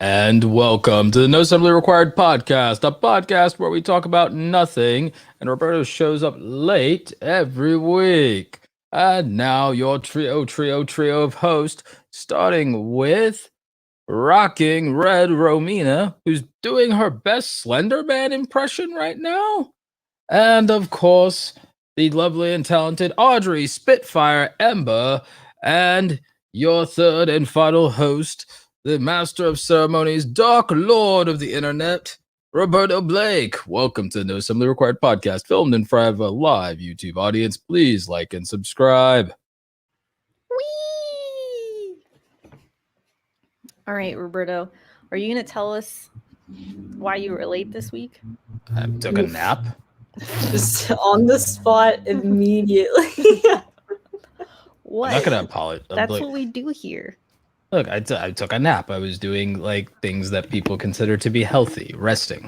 And welcome to the No Assembly Required podcast, a podcast where we talk about nothing, and Roberto shows up late every week. And now your trio of hosts, starting with rocking RedRomina, who's doing her best Slender Man impression right now. And of course, the lovely and talented Audrey Spitfire Ember, and your third and final host, the master of ceremonies, Dark Lord of the internet, Roberto Blake. Welcome to the No Assembly Required podcast, filmed in front of a live YouTube audience. Please like and subscribe. Whee! All right, Roberto, are you going to tell us why you were late this week? I took a nap. Just on the spot immediately. What? I'm not going to apologize. That's what we do here. Look, I took a nap. I was doing like things that people consider to be healthy, resting.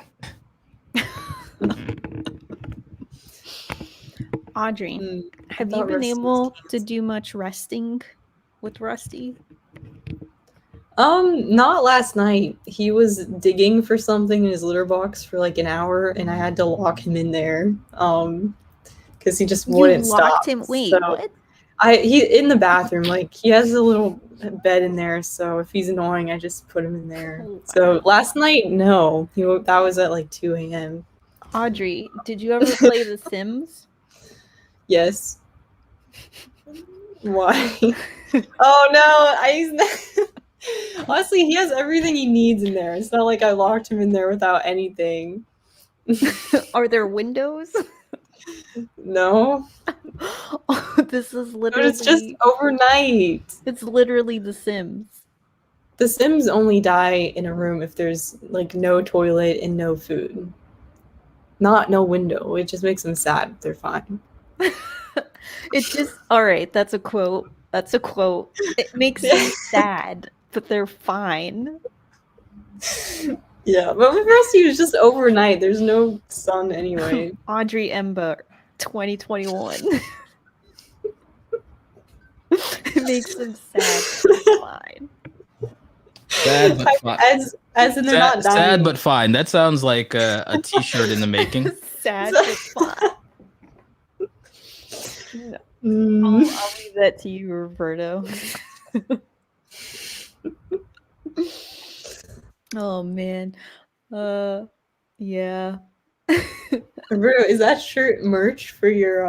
Audrey, have you been able to do much resting with Rusty? Not last night. He was digging for something in his litter box for like an hour, and I had to lock him in there. Because he just wouldn't stop. Wait, so what? He in the bathroom, like he has a little bed in there, so if he's annoying, I just put him in there. Oh, wow. So last night, no. That was at like 2 a.m. Audrey, did you ever play The Sims? Yes. Why? Oh no, honestly, he has everything he needs in there. It's not like I locked him in there without anything. Are there windows? No. Oh, this is literally... But it's just overnight. It's literally The Sims. The Sims only die in a room if there's like no toilet and no food. Not no window. It just makes them sad. They're fine. It's just... Alright, that's a quote. That's a quote. It makes them sad, but they're fine. Yeah, but with Rusty, it was just overnight. There's no sun anyway. Audrey Ember, 2021. It makes them sad, but they're fine. Sad but fine. As in they're not dying. Sad but fine. That sounds like a t-shirt in the making. Sad but fine. No. I'll leave that to you, Roberto. Oh man. Yeah. Roberto, is that shirt merch for your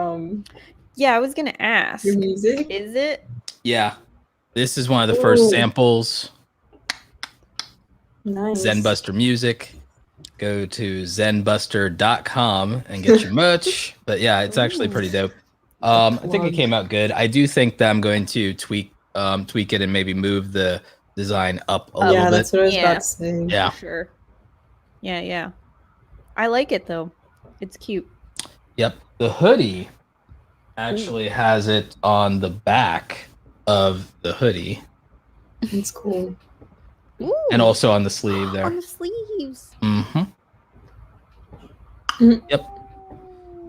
Yeah, I was gonna ask. your music? Is it? Yeah. This is one of the first samples. Nice. Zenbuster Music. Go to zenbuster.com and get your merch. But yeah, it's actually pretty dope. I think it came out good. I do think that I'm going to tweak it and maybe move the design up a little bit. Yeah, that's what I was about to say. Yeah. For sure. Yeah. I like it though. It's cute. Yep. The hoodie actually has it on the back of the hoodie. It's cool. Ooh. And also on the sleeve there. On the sleeves. Yep.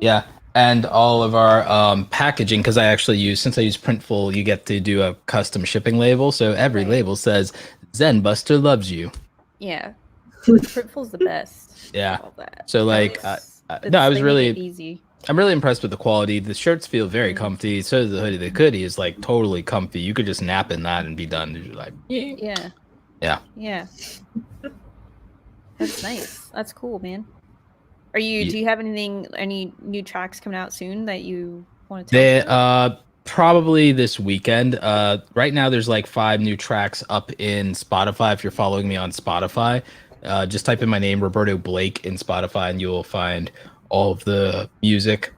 Yeah. And all of our packaging, because since I use Printful, you get to do a custom shipping label. So every label says Zenbuster loves you. Yeah. Printful's the best. Yeah. All that. So like, I was really easy. I'm really impressed with the quality. The shirts feel very comfy. So does the hoodie. The hoodie is like totally comfy. You could just nap in that and be done. You're like, yeah. That's nice. That's cool, man. Do you have any new tracks coming out soon that you want to tell us about? Probably this weekend. Right now there's like 5 new tracks up in Spotify. If you're following me on Spotify, just type in my name, Roberto Blake, in Spotify, and you'll find all of the music.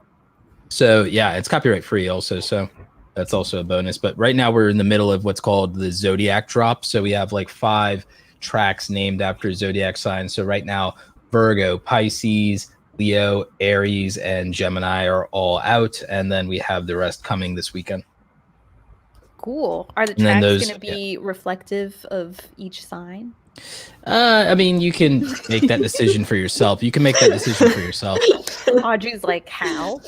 So yeah, it's copyright free also, so that's also a bonus. But right now we're in the middle of what's called the Zodiac drop. So we have like 5 tracks named after zodiac signs. So right now, Virgo, Pisces, Leo, Aries, and Gemini are all out, and then we have the rest coming this weekend. Cool. Are the tracks going to be reflective of each sign? I mean, you can make that decision for yourself. Audrey's like, how?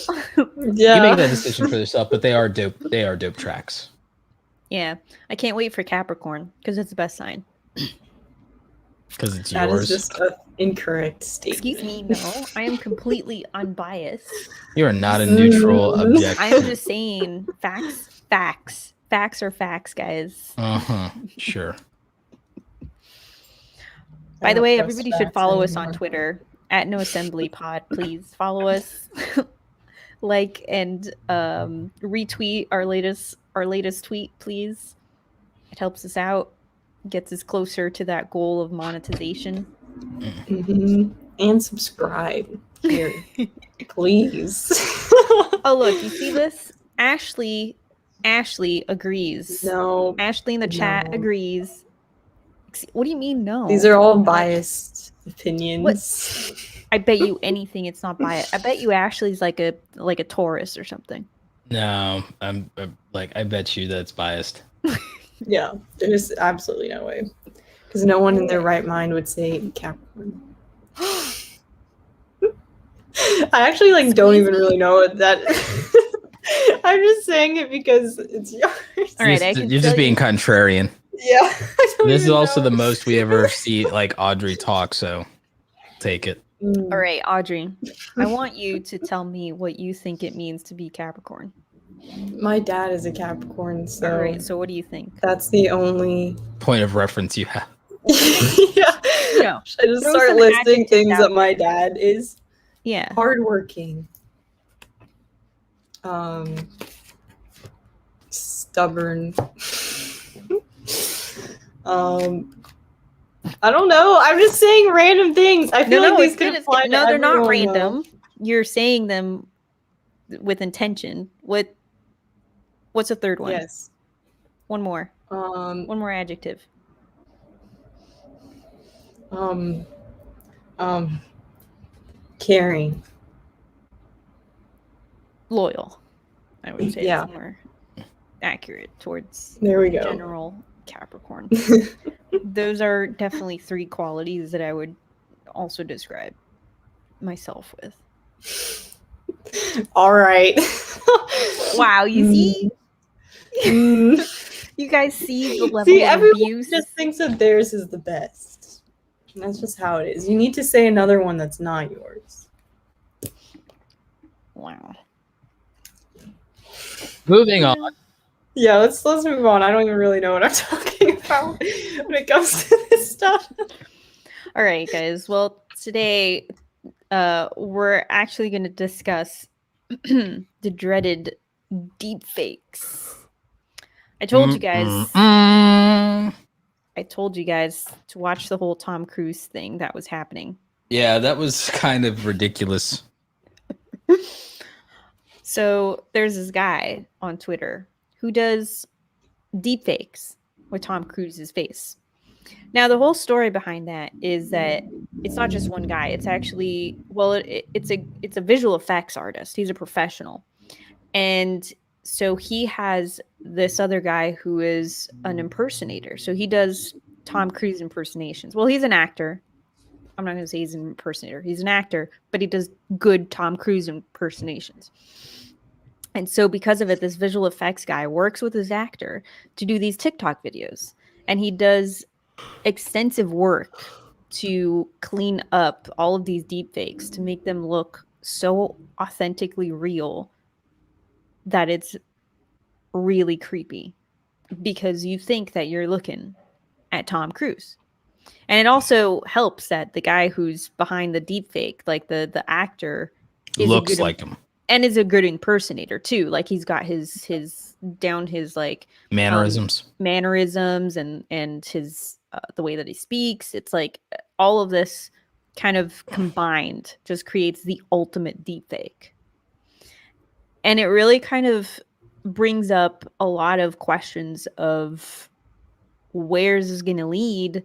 Yeah. You make that decision for yourself, but they are dope. They are dope tracks. Yeah. I can't wait for Capricorn because it's the best sign. Because it's That yours. is just an incorrect statement. Excuse me, no. I am completely unbiased. You are not a neutral object. I'm just saying facts. Facts are facts, guys. Sure. By the way, everybody should follow us on Twitter at NoAssemblyPod. Please follow us, like and retweet our latest tweet, please. It helps us out, gets us closer to that goal of monetization. And subscribe here, please. Oh look, you see this? Ashley agrees. No. Ashley in the chat agrees. What do you mean no? These are all biased opinions. What? I bet you anything it's not biased. I bet you Ashley's like a Taurus or something. No, I'm I bet you that's biased. Yeah, there's absolutely no way. Because no one in their right mind would say Capricorn. I actually don't even really know what that I'm just saying it because it's yours. All right, you're just being contrarian. Yeah. This is also the most we ever see Audrey talk, so take it. All right, Audrey, I want you to tell me what you think it means to be Capricorn. My dad is a Capricorn, so... All right, so what do you think? That's the only... point of reference you have. Yeah. No. Should I just start listing things that my dad is? Yeah. Hardworking. Stubborn. I don't know. I'm just saying random things. I feel like these could apply to No, they're not everyone, random. You're saying them with intention. What's the third one? Yes. One more. One more adjective. Caring. Loyal. I would say Yeah. it's more accurate towards There we go. general Capricorn. Those are definitely three qualities that I would also describe myself with. All right. Wow, you see? You guys see the level of everyone abuse? just thinks that theirs is the best. And that's just how it is. You need to say another one that's not yours. Wow. Moving on. Yeah, let's move on. I don't even really know what I'm talking about when it comes to this stuff. All right, guys. Well, today we're actually going to discuss the dreaded deepfakes. I told you guys. I told you guys to watch the whole Tom Cruise thing that was happening. Yeah, that was kind of ridiculous. So there's this guy on Twitter who does deepfakes with Tom Cruise's face. Now, the whole story behind that is that it's not just one guy. It's actually, it's a visual effects artist. He's a professional. And so he has this other guy who is an impersonator. So he does Tom Cruise impersonations. Well, he's an actor. I'm not going to say he's an impersonator. He's an actor, but he does good Tom Cruise impersonations. And so because of it, this visual effects guy works with his actor to do these TikTok videos. And he does extensive work to clean up all of these deepfakes to make them look so authentically real that it's really creepy because you think that you're looking at Tom Cruise. And it also helps that the guy who's behind the deepfake, like the actor, looks like him. And is a good impersonator too. Like he's got his like mannerisms and his the way that he speaks. It's like all of this kind of combined just creates the ultimate deepfake. And it really kind of brings up a lot of questions of where is this going to lead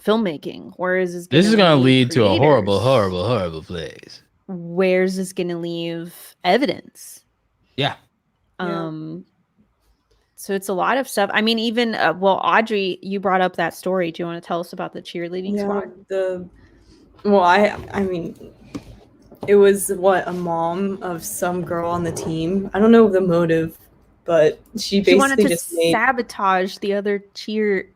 filmmaking? Where is this? This is going to lead to a horrible, horrible, horrible place. Where's this going to leave evidence? Yeah. So it's a lot of stuff. I mean, even Audrey, you brought up that story. Do you want to tell us about the cheerleading squad? I mean, it was a mom of some girl on the team. I don't know the motive, but she basically wanted to sabotage the other cheer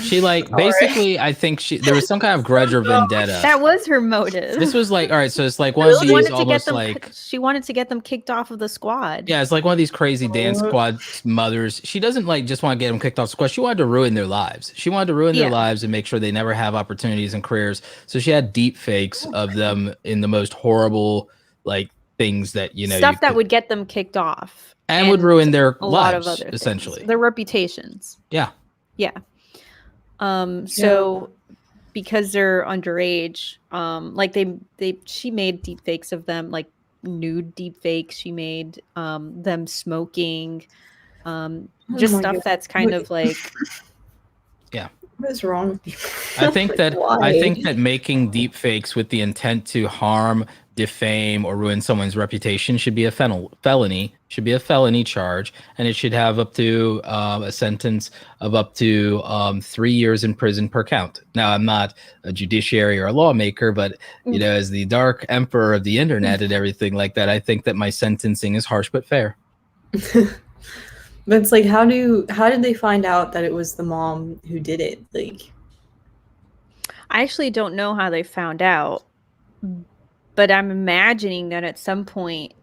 She like All right. basically, I think there was some kind of grudge or vendetta. That was her motive. This was like, all right, so it's like one of She these wanted to get almost them. like, She wanted to get them kicked off of the squad. yeah, it's like one of these crazy dance Oh. squad mothers. She doesn't like just want to get them kicked off the squad. She wanted to ruin their lives. She wanted to ruin their Yeah. lives and make sure they never have opportunities and careers. So she had deep fakes of them in the most horrible like things that stuff that would get them kicked off and would ruin their a lot lives of other essentially. things. Their reputations. Yeah. Yeah. So because they're underage, like she made deep fakes of them, like nude deep fakes. She made them smoking, just my stuff God. that's kind of like, yeah. What is wrong with you? I think that Why? making deep fakes with the intent to harm, defame, or ruin someone's reputation should be a felony. Should be a felony charge, and it should have up to a sentence of up to 3 years in prison per count. Now, I'm not a judiciary or a lawmaker, but as the dark emperor of the internet and everything like that, I think that my sentencing is harsh but fair. But it's like, how did they find out that it was the mom who did it? Like, I actually don't know how they found out, but I'm imagining that at some point,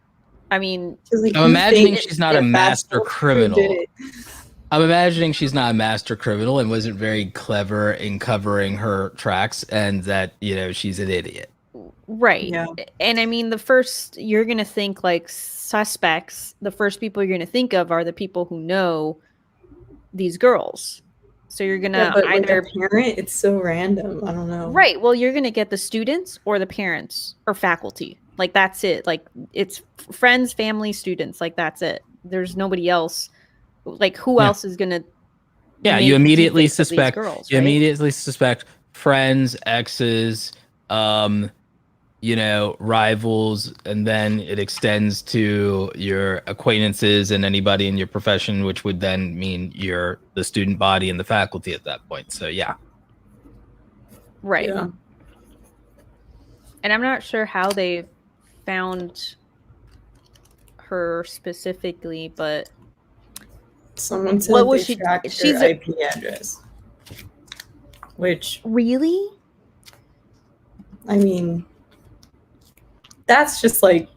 I mean, like, I'm imagining she's not a master criminal. I'm imagining she's not a master criminal and wasn't very clever in covering her tracks, and that she's an idiot. Right. Yeah. And I mean, you're going to think like suspects, the first people you're going to think of are the people who know these girls. So you're going to either like a parent, it's so random. I don't know. Right. Well, you're going to get the students or the parents or faculty. Like, that's it. Like, it's friends, family, students. Like, that's it. There's nobody else. Like, who else is going to you immediately suspect girls, you immediately suspect friends, exes, rivals, and then it extends to your acquaintances and anybody in your profession, which would then mean you're the student body and the faculty at that point. So yeah. Right. Yeah. And I'm not sure how they found her specifically, but Someone said what was they she? tracked She's her IP address. Which, really? I mean, that's just like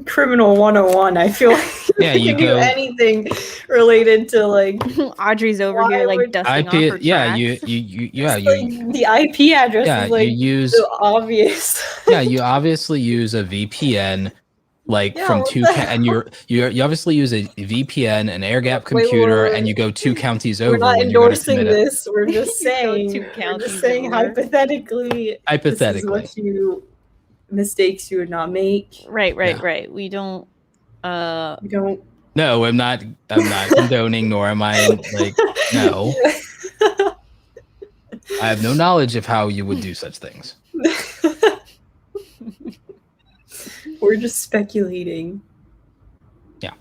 criminal 101. I feel like you do go anything related to like Audrey's over here like dusting off her tracks. The IP address is like you use so obvious. you obviously use a VPN from two and you obviously use a VPN, an air gap computer, and you go 2 counties over. We're not when endorsing you're gonna this. We're just saying. We're just saying hypothetically. This is what mistakes you would not make. Right. We don't. We don't. No, I'm not condoning, nor am I no. I have no knowledge of how you would do such things. We're just speculating. Yeah,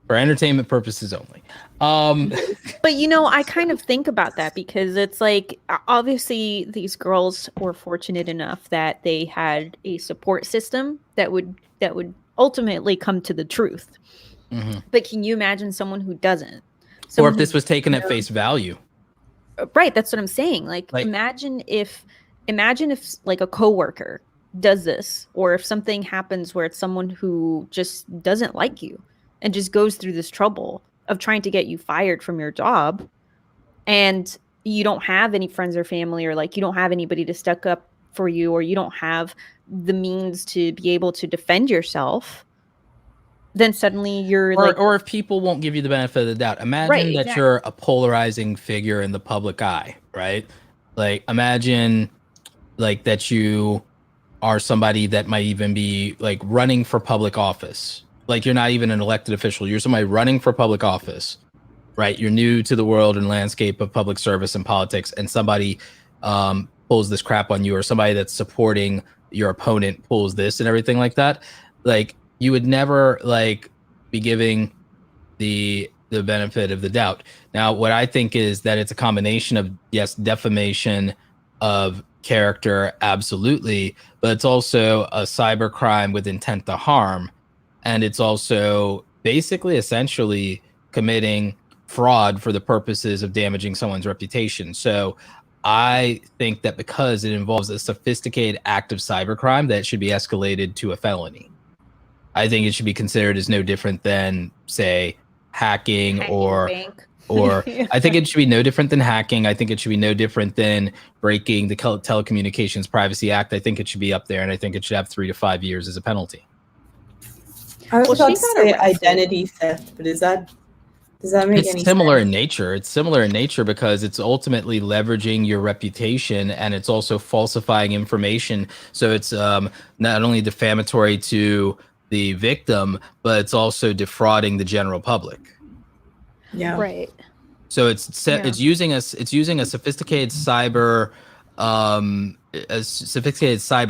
for entertainment purposes only. But I kind of think about that because it's like, obviously these girls were fortunate enough that they had a support system that would ultimately come to the truth. Mm-hmm. But can you imagine someone who doesn't? Or if this was taken at face value? Right, that's what I'm saying. Like imagine if like a coworker does this, or if something happens where it's someone who just doesn't like you and just goes through this trouble of trying to get you fired from your job, and you don't have any friends or family, or like you don't have anybody to stick up for you, or you don't have the means to be able to defend yourself, then suddenly you're or if people won't give you the benefit of the doubt. Imagine that you're a polarizing figure in the public eye, right? Like imagine that you are somebody that might even be running for public office. You're not even an elected official. You're somebody running for public office, right? You're new to the world and landscape of public service and politics, and somebody pulls this crap on you, or somebody that's supporting your opponent pulls this and everything like that. You would never be giving the benefit of the doubt. Now, what I think is that it's a combination of, yes, defamation of character, absolutely, but it's also a cyber crime with intent to harm, and it's also basically essentially committing fraud for the purposes of damaging someone's reputation. So I think that because it involves a sophisticated act of cybercrime, that it should be escalated to a felony. I think it should be considered as no different than, say, hacking or bank. I think it should be no different than hacking. I think it should be no different than breaking the Telecommunications Privacy Act. I think it should be up there, and I think it should have 3 to 5 years as a penalty. I was about to she got say arrested. identity theft, but does that make any It's similar sense? in nature. It's similar in nature because it's ultimately leveraging your reputation, and it's also falsifying information. So it's not only defamatory to the victim, but it's also defrauding the general public. Yeah. Right. So it's using a sophisticated cyber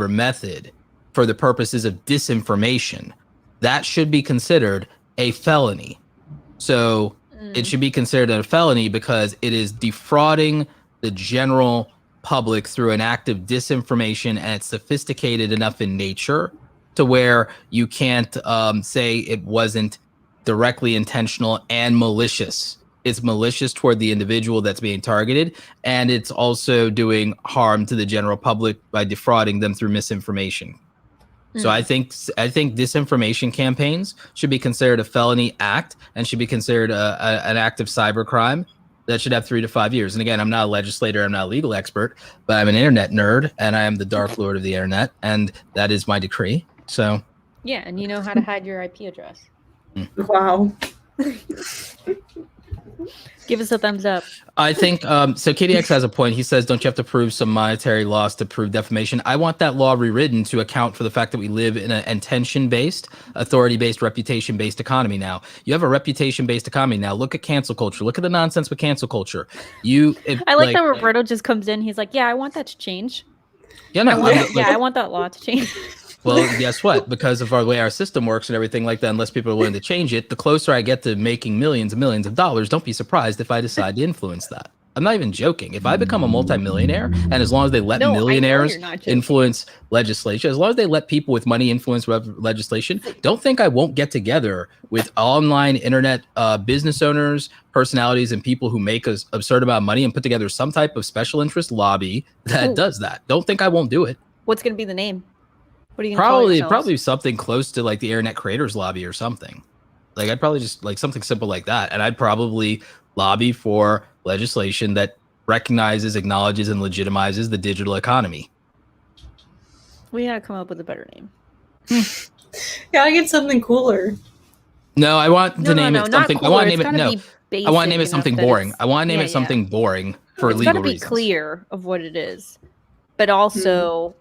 method for the purposes of disinformation. That should be considered a felony. So it should be considered a felony because it is defrauding the general public through an act of disinformation, and it's sophisticated enough in nature to where you can't say it wasn't directly intentional and malicious. It's malicious toward the individual that's being targeted, and it's also doing harm to the general public by defrauding them through misinformation. So I think disinformation campaigns should be considered a felony act and should be considered an act of cybercrime that should have 3 to 5 years. And again, I'm not a legislator, I'm not a legal expert, but I'm an internet nerd, and I am the dark lord of the internet, and that is my decree. So Yeah, and you know how to hide your IP address. Wow. Give us a thumbs up. I think so. KDX has a point. He says, "Don't you have to prove some monetary loss to prove defamation?" I want that law rewritten to account for the fact that we live in an intention-based, authority-based, reputation-based economy now. You have a reputation-based economy now. Look at cancel culture. Look at the nonsense with cancel culture. I like that Roberto just comes in. He's like, "Yeah, I want that to change. Yeah, no, I want that law to change." Well, guess what? Because of the way our system works and everything like that, unless people are willing to change it, the closer I get to making millions and millions of dollars, don't be surprised if I decide to influence that. I'm not even joking. If I become a multimillionaire, and as long as they let millionaires influence legislation, as long as they let people with money influence legislation, don't think I won't get together with online internet business owners, personalities, and people who make an absurd amount of money and put together some type of special interest lobby that does that. Don't think I won't do it. What's going to be the name? What are you gonna call yourselves? Probably something close to like the Internet Creators Lobby or something. Like I'd probably just like something simple like that, and I'd probably lobby for legislation that recognizes, acknowledges, and legitimizes the digital economy. We gotta come up with a better name. Gotta get something cooler. No, I want to name it something. I want to name it I want to name it something boring. I want to name it something boring for legal reasons. It's gotta be clear of what it is, but also.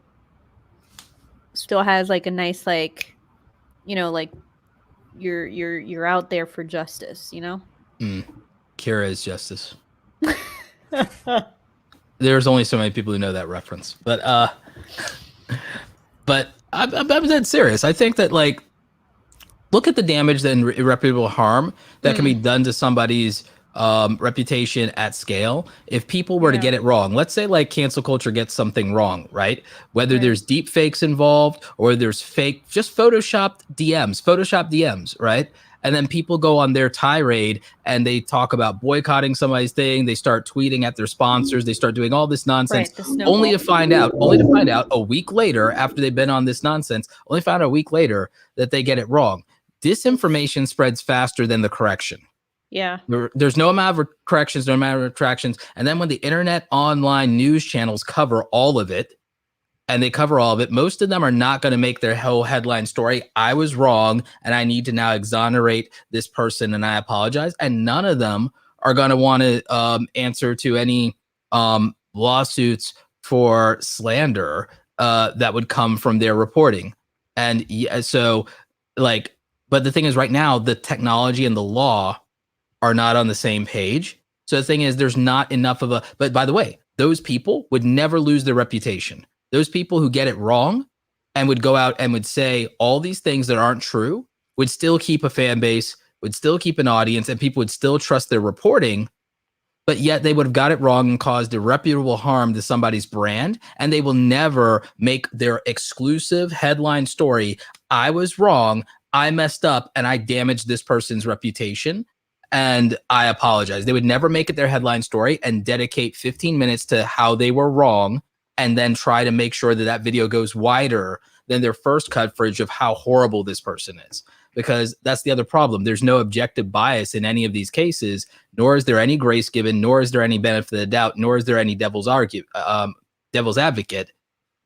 Still has like a nice like you're out there for justice, Kira is justice. There's only so many people who know that reference, but I'm dead serious. I think that like look at the damage and irreparable harm that can be done to somebody's reputation at scale if people were to get it wrong. Let's say like cancel culture gets something wrong, right? Whether there's deep fakes involved or there's fake, just Photoshop DMs, right? And then people go on their tirade and they talk about boycotting somebody's thing. They start tweeting at their sponsors. They start doing all this nonsense, only to find out a week later, after they've been on this nonsense, only found out a week later that they get it wrong. Disinformation spreads faster than the correction. Yeah. There's no amount of corrections, no amount of retractions. And then when the internet online news channels cover all of it, most of them are not going to make their whole headline story, "I was wrong and I need to now exonerate this person and I apologize." And none of them are going to want to answer to any lawsuits for slander that would come from their reporting. And so like, but the thing is right now, the technology and the law are not on the same page. So the thing is, there's not enough of but by the way, those people would never lose their reputation. Those people who get it wrong and would go out and would say all these things that aren't true would still keep a fan base, would still keep an audience, and people would still trust their reporting, but yet they would have got it wrong and caused irreparable harm to somebody's brand. And they will never make their exclusive headline story, "I was wrong, I messed up, and I damaged this person's reputation." And I apologize. They would never make it their headline story and dedicate 15 minutes to how they were wrong and then try to make sure that that video goes wider than their first coverage of how horrible this person is. Because that's the other problem. There's no objective bias in any of these cases, nor is there any grace given, nor is there any benefit of the doubt, nor is there any devil's advocate.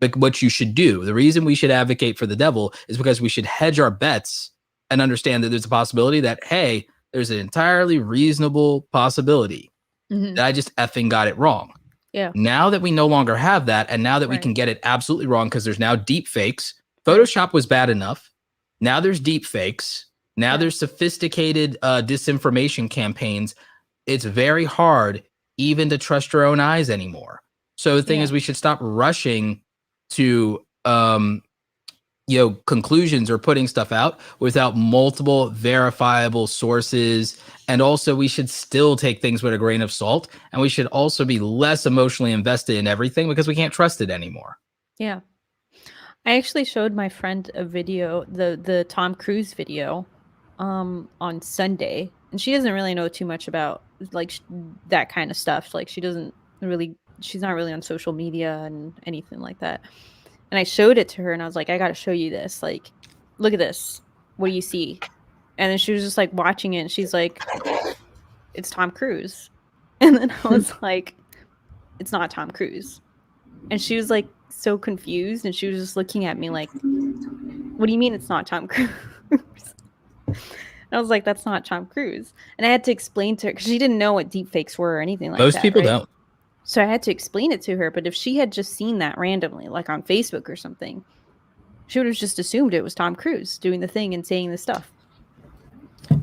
But what you should do, the reason we should advocate for the devil is because we should hedge our bets and understand that there's a possibility that, hey, there's an entirely reasonable possibility that I just effing got it wrong. Yeah. Now that we no longer have that, and now that we can get it absolutely wrong because there's now deep fakes, Photoshop was bad enough. Now there's deep fakes. Now there's sophisticated disinformation campaigns. It's very hard even to trust your own eyes anymore. So the thing is, we should stop rushing to conclusions or putting stuff out without multiple verifiable sources. And also we should still take things with a grain of salt, and we should also be less emotionally invested in everything because we can't trust it anymore. Yeah. I actually showed my friend a video, the Tom Cruise video, on Sunday, and she doesn't really know too much about like that kind of stuff. Like she's not really on social media and anything like that. And I showed it to her, and I was like, I got to show you this. Like, look at this. What do you see? And then she was just like watching it, and she's like, it's Tom Cruise. And then I was like, it's not Tom Cruise. And she was like so confused, and she was just looking at me like, what do you mean it's not Tom Cruise? And I was like, that's not Tom Cruise. And I had to explain to her because she didn't know what deepfakes were or anything like that. Most people don't. So I had to explain it to her. But if she had just seen that randomly, like on Facebook or something, she would have just assumed it was Tom Cruise doing the thing and saying the stuff.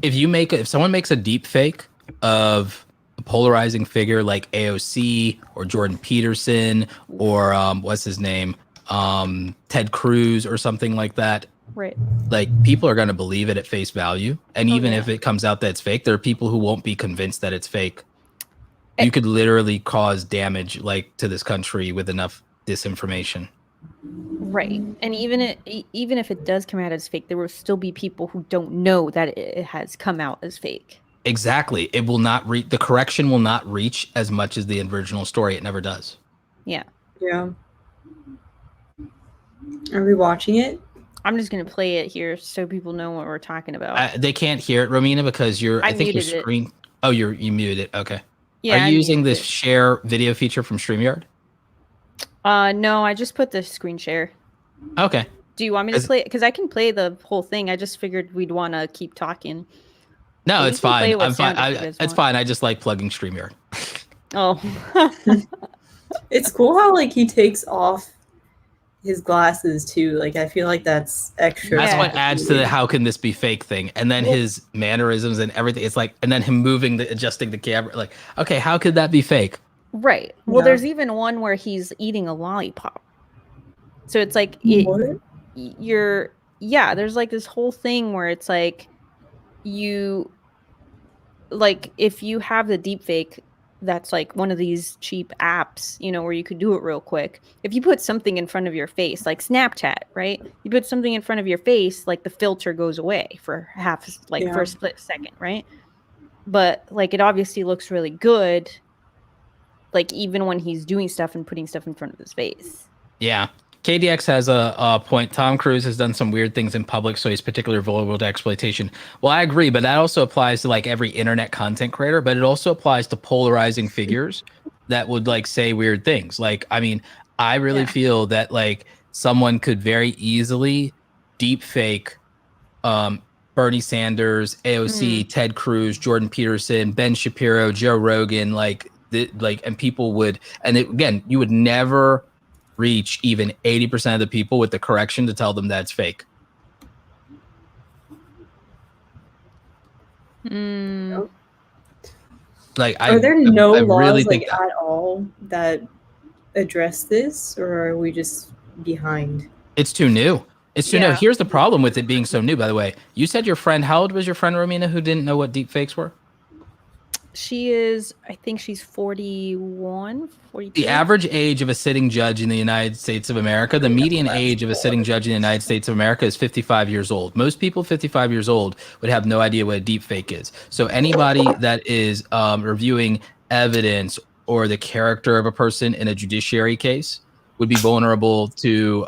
If someone makes a deep fake of a polarizing figure like AOC or Jordan Peterson or what's his name, Ted Cruz or something like that, right? Like people are going to believe it at face value, and even if it comes out that it's fake, there are people who won't be convinced that it's fake. You could literally cause damage like to this country with enough disinformation. Right. And even if it does come out as fake, there will still be people who don't know that it has come out as fake. Exactly. It will not the correction will not reach as much as the original story. It never does. Yeah. Yeah. Are we watching it? I'm just going to play it here so people know what we're talking about. They can't hear it, Romina, because I think your screen. It. Oh, you muted it. Okay. Yeah. Are you using this share video feature from StreamYard? No, I just put the screen share. Okay. Do you want me to play it? Because I can play the whole thing. I just figured we'd want to keep talking. No, it's fine. I'm fine. It's fine. I just like plugging StreamYard. Oh. It's cool how like he takes off his glasses too. Like I feel like that's extra. That's what adds to the how can this be fake thing. And then his mannerisms and everything. It's like, and then him adjusting the camera. Like, okay, how could that be fake? Right. Well, there's even one where he's eating a lollipop. So it's like there's like this whole thing where it's like if you have the deep fake, that's like one of these cheap apps, where you could do it real quick. If you put something in front of your face, like Snapchat, right? You put something in front of your face, like the filter goes away for for a split second, right? But like it obviously looks really good, like even when he's doing stuff and putting stuff in front of his face. Yeah. KDX has a point. Tom Cruise has done some weird things in public, so he's particularly vulnerable to exploitation. Well, I agree, but that also applies to like every internet content creator, but it also applies to polarizing figures that would like say weird things. Like, I mean, I really feel that like someone could very easily deep fake Bernie Sanders, AOC, Ted Cruz, Jordan Peterson, Ben Shapiro, Joe Rogan, and people would, and again, you would never reach even 80% of the people with the correction to tell them that it's fake. Like, are there no laws really like at all that address this, or are we just behind? It's too new. It's too new. Here's the problem with it being so new, by the way. You said your friend, how old was your friend, Romina, who didn't know what deep fakes were? She is, I think she's 41, 42. The average age of a sitting judge in the United States of America, the median age of a sitting judge in the United States of America is 55 years old. Most people 55 years old would have no idea what a deep fake is. So anybody that is reviewing evidence or the character of a person in a judiciary case would be vulnerable to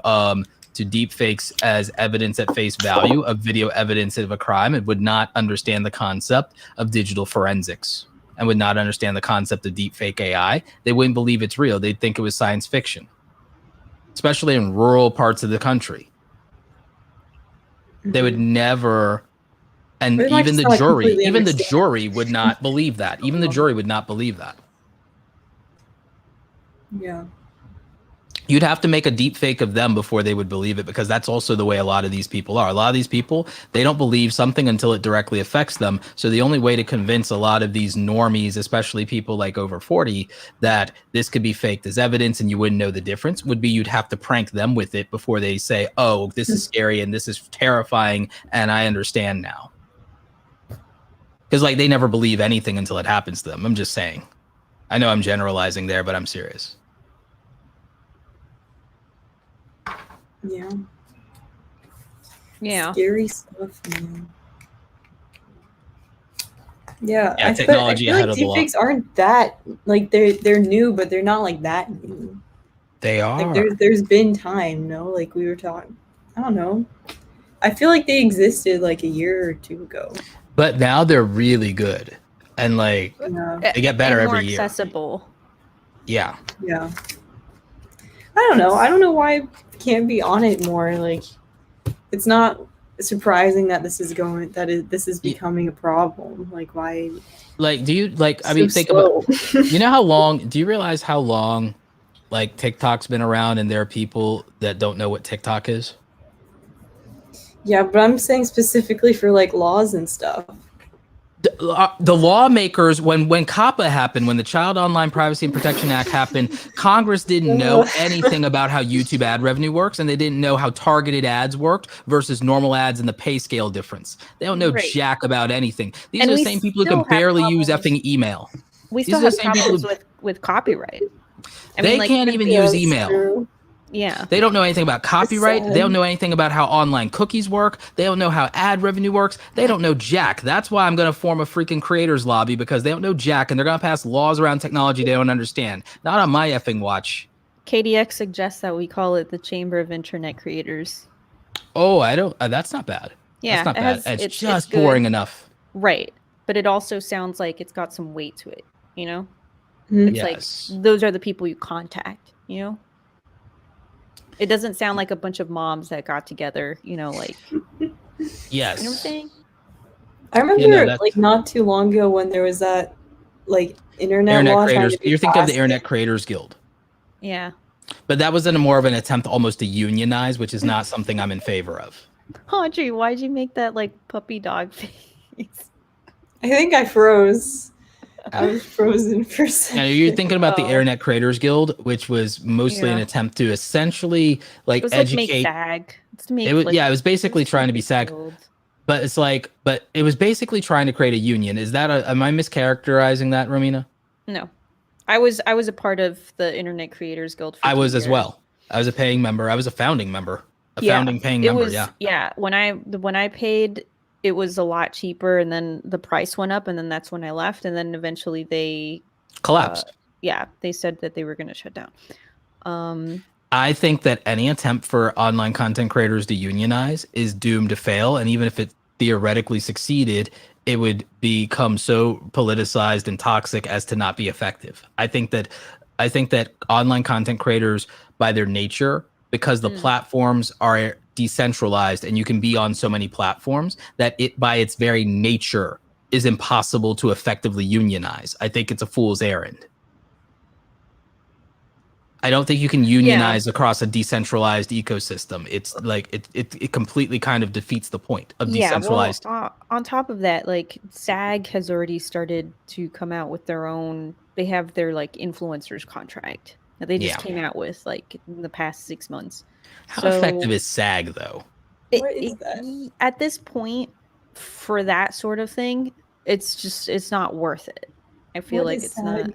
deep fakes as evidence at face value of video evidence of a crime and would not understand the concept of digital forensics and would not understand the concept of deep fake AI. They wouldn't believe it's real. They'd think it was science fiction, especially in rural parts of the country. They would never, and even the jury would not believe that. Even the jury would not believe that. Yeah. You'd have to make a deep fake of them before they would believe it, because that's also the way a lot of these people are. A lot of these people, they don't believe something until it directly affects them. So the only way to convince a lot of these normies, especially people like over 40, that this could be faked as evidence and you wouldn't know the difference would be you'd have to prank them with it before they say, oh, this is scary and this is terrifying and I understand now. Because like they never believe anything until it happens to them. I'm just saying. I know I'm generalizing there, but I'm serious. Yeah. Yeah. Scary stuff, man. Yeah, Yeah, technology I feel ahead like of the law. deepfakes aren't that like they're new, but they're not like that new. They are. Like there's been time, no? Like we were talking. I don't know. I feel like they existed like a year or two ago. But now they're really good. And like Yeah. they get better and more every year. accessible. Yeah. Yeah. I don't know. I don't know why I can't be on it more. Like, it's not surprising that this is becoming a problem. Like, why? Like, do you like? I so mean, think slow? about. You know how long? Do you realize how long, like TikTok's been around, and there are people that don't know what TikTok is? Yeah, but I'm saying specifically for like laws and stuff. The lawmakers, when COPPA happened, when the Child Online Privacy and Protection Act happened, Congress didn't know anything about how YouTube ad revenue works, and they didn't know how targeted ads worked versus normal ads and the pay scale difference. They don't know jack about anything. These are the same people who can barely use effing email. We still have problems with copyright. They can't even use email. True. Yeah. They don't know anything about copyright. They don't know anything about how online cookies work. They don't know how ad revenue works. They don't know jack. That's why I'm going to form a freaking creators lobby, because they don't know jack and they're going to pass laws around technology they don't understand. Not on my effing watch. KDX suggests that we call it the Chamber of Internet Creators. Oh, I don't. That's not bad. Yeah. That's not bad. It's just good. boring enough. Right. But it also sounds like it's got some weight to it, you know? Mhm. It's like those are the people you contact, you know? It doesn't sound like a bunch of moms that got together, you know, like. Yes. You know what I'm saying? I remember like not too long ago when there was that like internet law creators. You're thinking of the Internet Creators Guild. Yeah. But that was more of an attempt almost to unionize, which is not something I'm in favor of. Audrey, why'd you make that like puppy dog face? I think I froze. I was frozen for a second. And you're thinking about the Internet Creators Guild, which was mostly an attempt to essentially like educate. Make SAG. It was basically trying to be SAG. Guild. But it's like, but it was basically trying to create a union. Is that am I mischaracterizing that, Romina? No, I was a part of the Internet Creators Guild. I was as well. I was a paying member. I was a founding member. Founding paying member. Yeah. When I paid, it was a lot cheaper, and then the price went up, and then that's when I left, and then eventually they collapsed. They said that they were going to shut down. I think that any attempt for online content creators to unionize is doomed to fail, and even if it theoretically succeeded, it would become so politicized and toxic as to not be effective. I think that online content creators, by their nature, because the platforms are decentralized and you can be on so many platforms, that it by its very nature is impossible to effectively unionize. I think it's a fool's errand. I don't think you can unionize across a decentralized ecosystem. It's like it completely kind of defeats the point of decentralized. Well, on top of that, like SAG has already started to come out with their own. They have their like influencers contract that they just came out with like in the past 6 months. How effective is SAG though? What is that? At this point, for that sort of thing, it's not worth it. I feel What like is it's SAG? not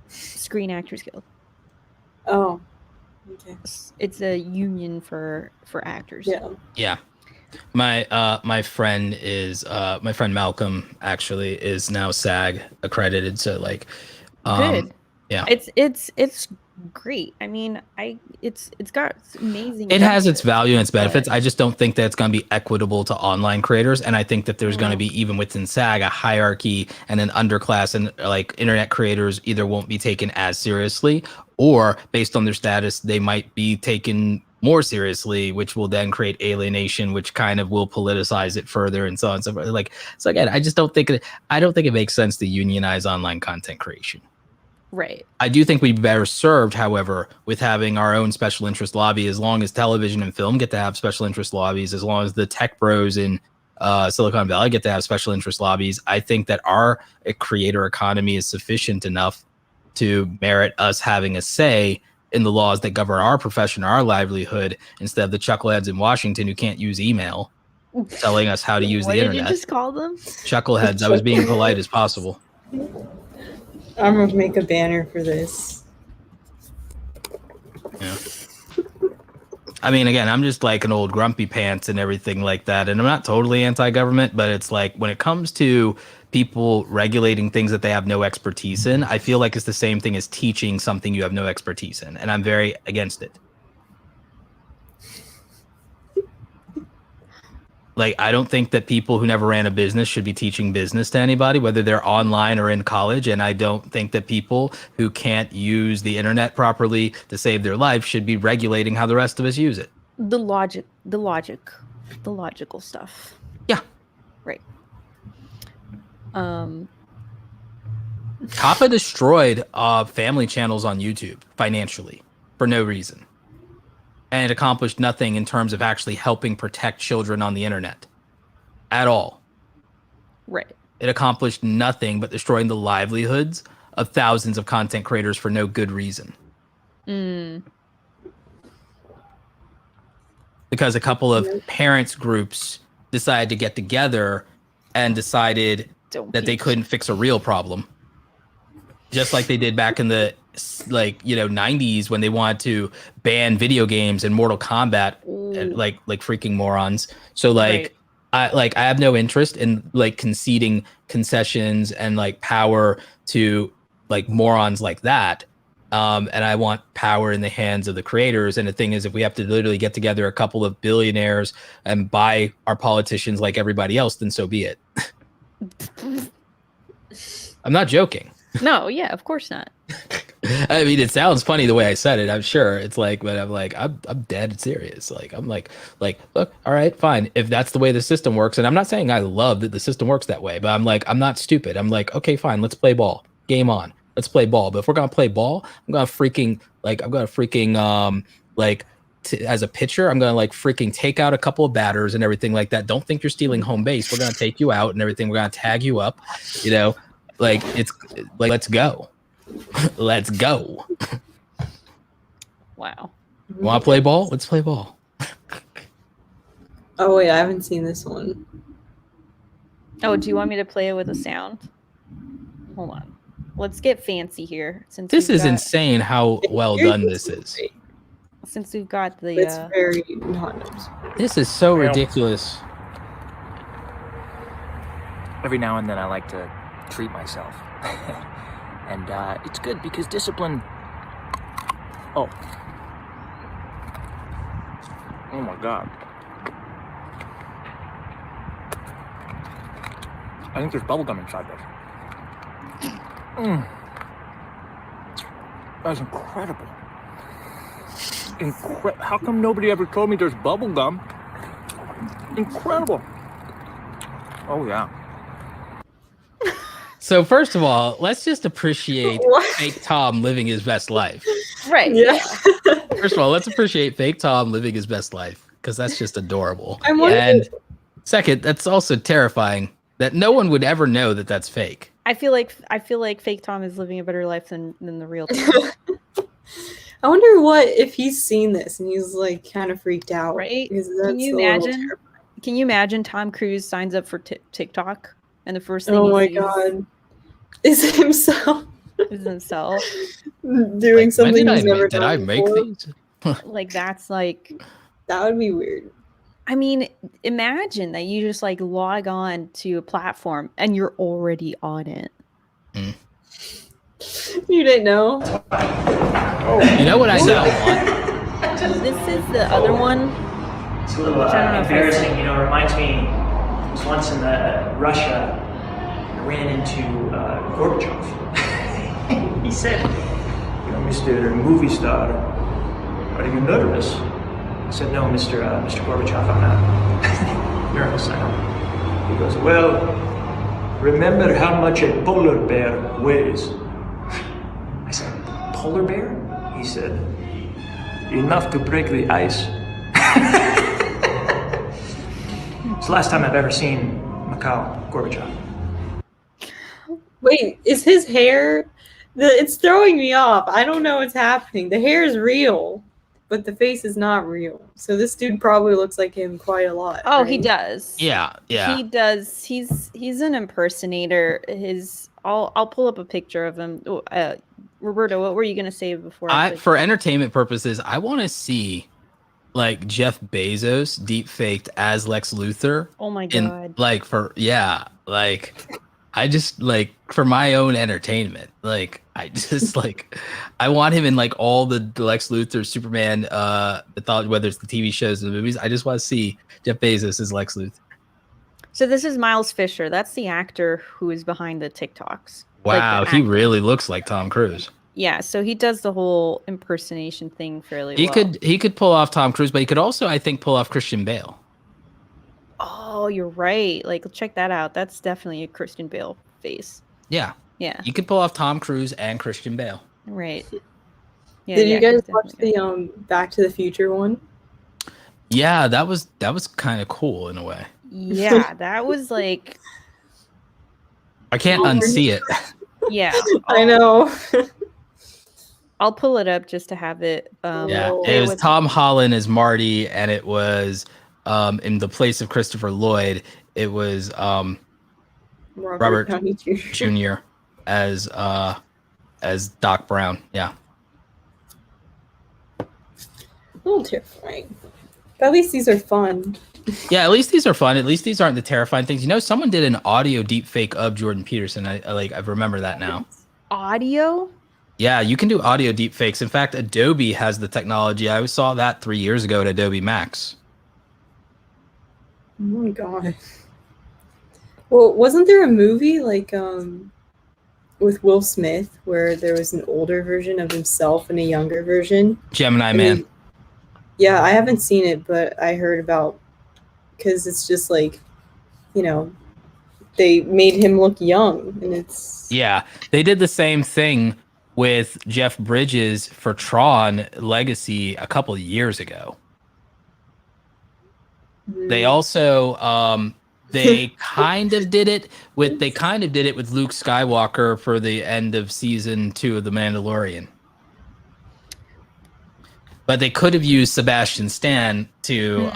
Screen Actors Guild. Oh, okay. It's a union for actors. Yeah. Yeah. My friend Malcolm actually is now SAG accredited. So like, Good. yeah, It's great. I mean, it's got amazing. it has its benefits, value and its benefits. but- I just don't think that it's going to be equitable to online creators. And I think that there's going to Mm. be, even within SAG, a hierarchy and an underclass, and like internet creators either won't be taken as seriously, or based on their status, they might be taken more seriously, which will then create alienation, which kind of will politicize it further and so on and so forth. Like, so again, I don't think it makes sense to unionize online content creation. Right. I do think we'd be better served, however, with having our own special interest lobby, as long as television and film get to have special interest lobbies, as long as the tech bros in Silicon Valley get to have special interest lobbies. I think that our creator economy is sufficient enough to merit us having a say in the laws that govern our profession, our livelihood, instead of the chuckleheads in Washington who can't use email telling us how to use What the did internet. you just call them? Chuckleheads. I was being polite as possible. I'm gonna make a banner for this. Yeah. I mean, again, I'm just like an old grumpy pants and everything like that. And I'm not totally anti-government, but it's like when it comes to people regulating things that they have no expertise in, I feel like it's the same thing as teaching something you have no expertise in. And I'm very against it. Like, I don't think that people who never ran a business should be teaching business to anybody, whether they're online or in college. And I don't think that people who can't use the internet properly to save their life should be regulating how the rest of us use it. The logical stuff. Yeah. Right. COPPA destroyed family channels on YouTube financially for no reason. And it accomplished nothing in terms of actually helping protect children on the internet at all. Right. It accomplished nothing but destroying the livelihoods of thousands of content creators for no good reason. Because a couple of parents groups decided to get together and decided that they couldn't fix a real problem. Just like they did back in the 90s when they wanted to ban video games and Mortal Kombat, like freaking morons. So like, right. I have no interest in like conceding concessions and like power to like morons like that. And I want power in the hands of the creators. And the thing is, if we have to literally get together a couple of billionaires and buy our politicians like everybody else, then so be it. I'm not joking. No, yeah, of course not. I mean, it sounds funny the way I said it, I'm sure. It's like, but I'm like, I'm dead serious. Like, I'm like, look, all right, fine. If that's the way the system works, and I'm not saying I love that the system works that way, but I'm like, I'm not stupid. I'm like, okay, fine, let's play ball. Game on. Let's play ball. But if we're gonna play ball, as a pitcher, I'm gonna like freaking take out a couple of batters and everything like that. Don't think you're stealing home base. We're gonna take you out and everything. We're gonna tag you up, you know. Like, it's like, let's go. Let's go. Wow. Want to play ball? Let's play ball. Oh, wait, I haven't seen this one. Oh, do you want me to play it with a sound? Hold on. Let's get fancy here. Since this is insane how well done this is. Since we've got the... It's very not. This is so ridiculous. Every now and then I like to treat myself. And it's good because discipline... Oh my God. I think there's bubblegum inside this. That's incredible. How come nobody ever told me there's bubblegum? Incredible. Oh yeah. So first of all, let's just appreciate fake Tom living his best life. Right. Yeah. First of all, let's appreciate fake Tom living his best life, because that's just adorable. And second, that's also terrifying that no one would ever know that that's fake. I feel like fake Tom is living a better life than the real Tom. I wonder what if he's seen this and he's like kind of freaked out. Right? Can you imagine Tom Cruise signs up for TikTok and the first thing oh he my sees God. Is himself Is himself. doing When something did he's never did done I make before? these? Like that's like, That would be weird. I mean, imagine that you just like log on to a platform and you're already on it. You didn't know? You know what I now want? This is the other one. It's a little Which I don't know if I embarrassing, said. you know. It reminds me, it was once in Russia, I ran into Gorbachev. He said, you know, Mr. Movie Star, are you nervous? I said, no, Mr. Gorbachev, I'm not nervous, I know. He goes, well, remember how much a polar bear weighs. I said, polar bear? He said, enough to break the ice. It's the last time I've ever seen Mikhail Gorbachev. Wait, is his hair? It's throwing me off. I don't know what's happening. The hair is real, but the face is not real. So this dude probably looks like him quite a lot. Oh, right? he does. Yeah. He does. He's an impersonator. I'll pull up a picture of him. Roberto, what were you gonna say before? For entertainment purposes, I want to see like Jeff Bezos deep faked as Lex Luthor. Oh my god! I just like for my own entertainment. Like I just like I want him in like all the Lex Luthor, Superman, whether it's the TV shows or the movies. I just want to see Jeff Bezos as Lex Luthor. So this is Miles Fisher. That's the actor who is behind the TikToks. Wow, Like the he actor. really looks like Tom Cruise. Yeah, so he does the whole impersonation thing fairly He well. he could pull off Tom Cruise, but he could also, I think, pull off Christian Bale. Oh, you're right. Like, check that out. That's definitely a Christian Bale face. Yeah. Yeah. He could pull off Tom Cruise and Christian Bale. Right. Yeah, Did you guys he's watch definitely the Back to the Future one? Yeah, that was kind of cool in a way. good. Yeah, that was like, I can't unsee it. yeah. I know. I'll pull it up just to have it. Yeah, Oh. it was Tom Holland as Marty, and it was in the place of Christopher Lloyd. It was Robert Downey Jr. Jr. as Doc Brown. Yeah. A little terrifying. But at least these are fun. Yeah, at least these are fun. At least these aren't the terrifying things. You know, someone did an audio deep fake of Jordan Peterson. I remember that now. Audio? Yeah, you can do audio deep fakes. In fact, Adobe has the technology. I saw that 3 years ago at Adobe Max. Oh my god. Well, wasn't there a movie like with Will Smith where there was an older version of himself and a younger version? Gemini And Man. yeah, I haven't seen it, but I heard about, because it's just like, you know, they made him look young, and it's Yeah, they did the same thing with Jeff Bridges for Tron Legacy a couple of years ago. They also they kind of did it with Luke Skywalker for the end of season 2 of The Mandalorian. But they could have used Sebastian Stan to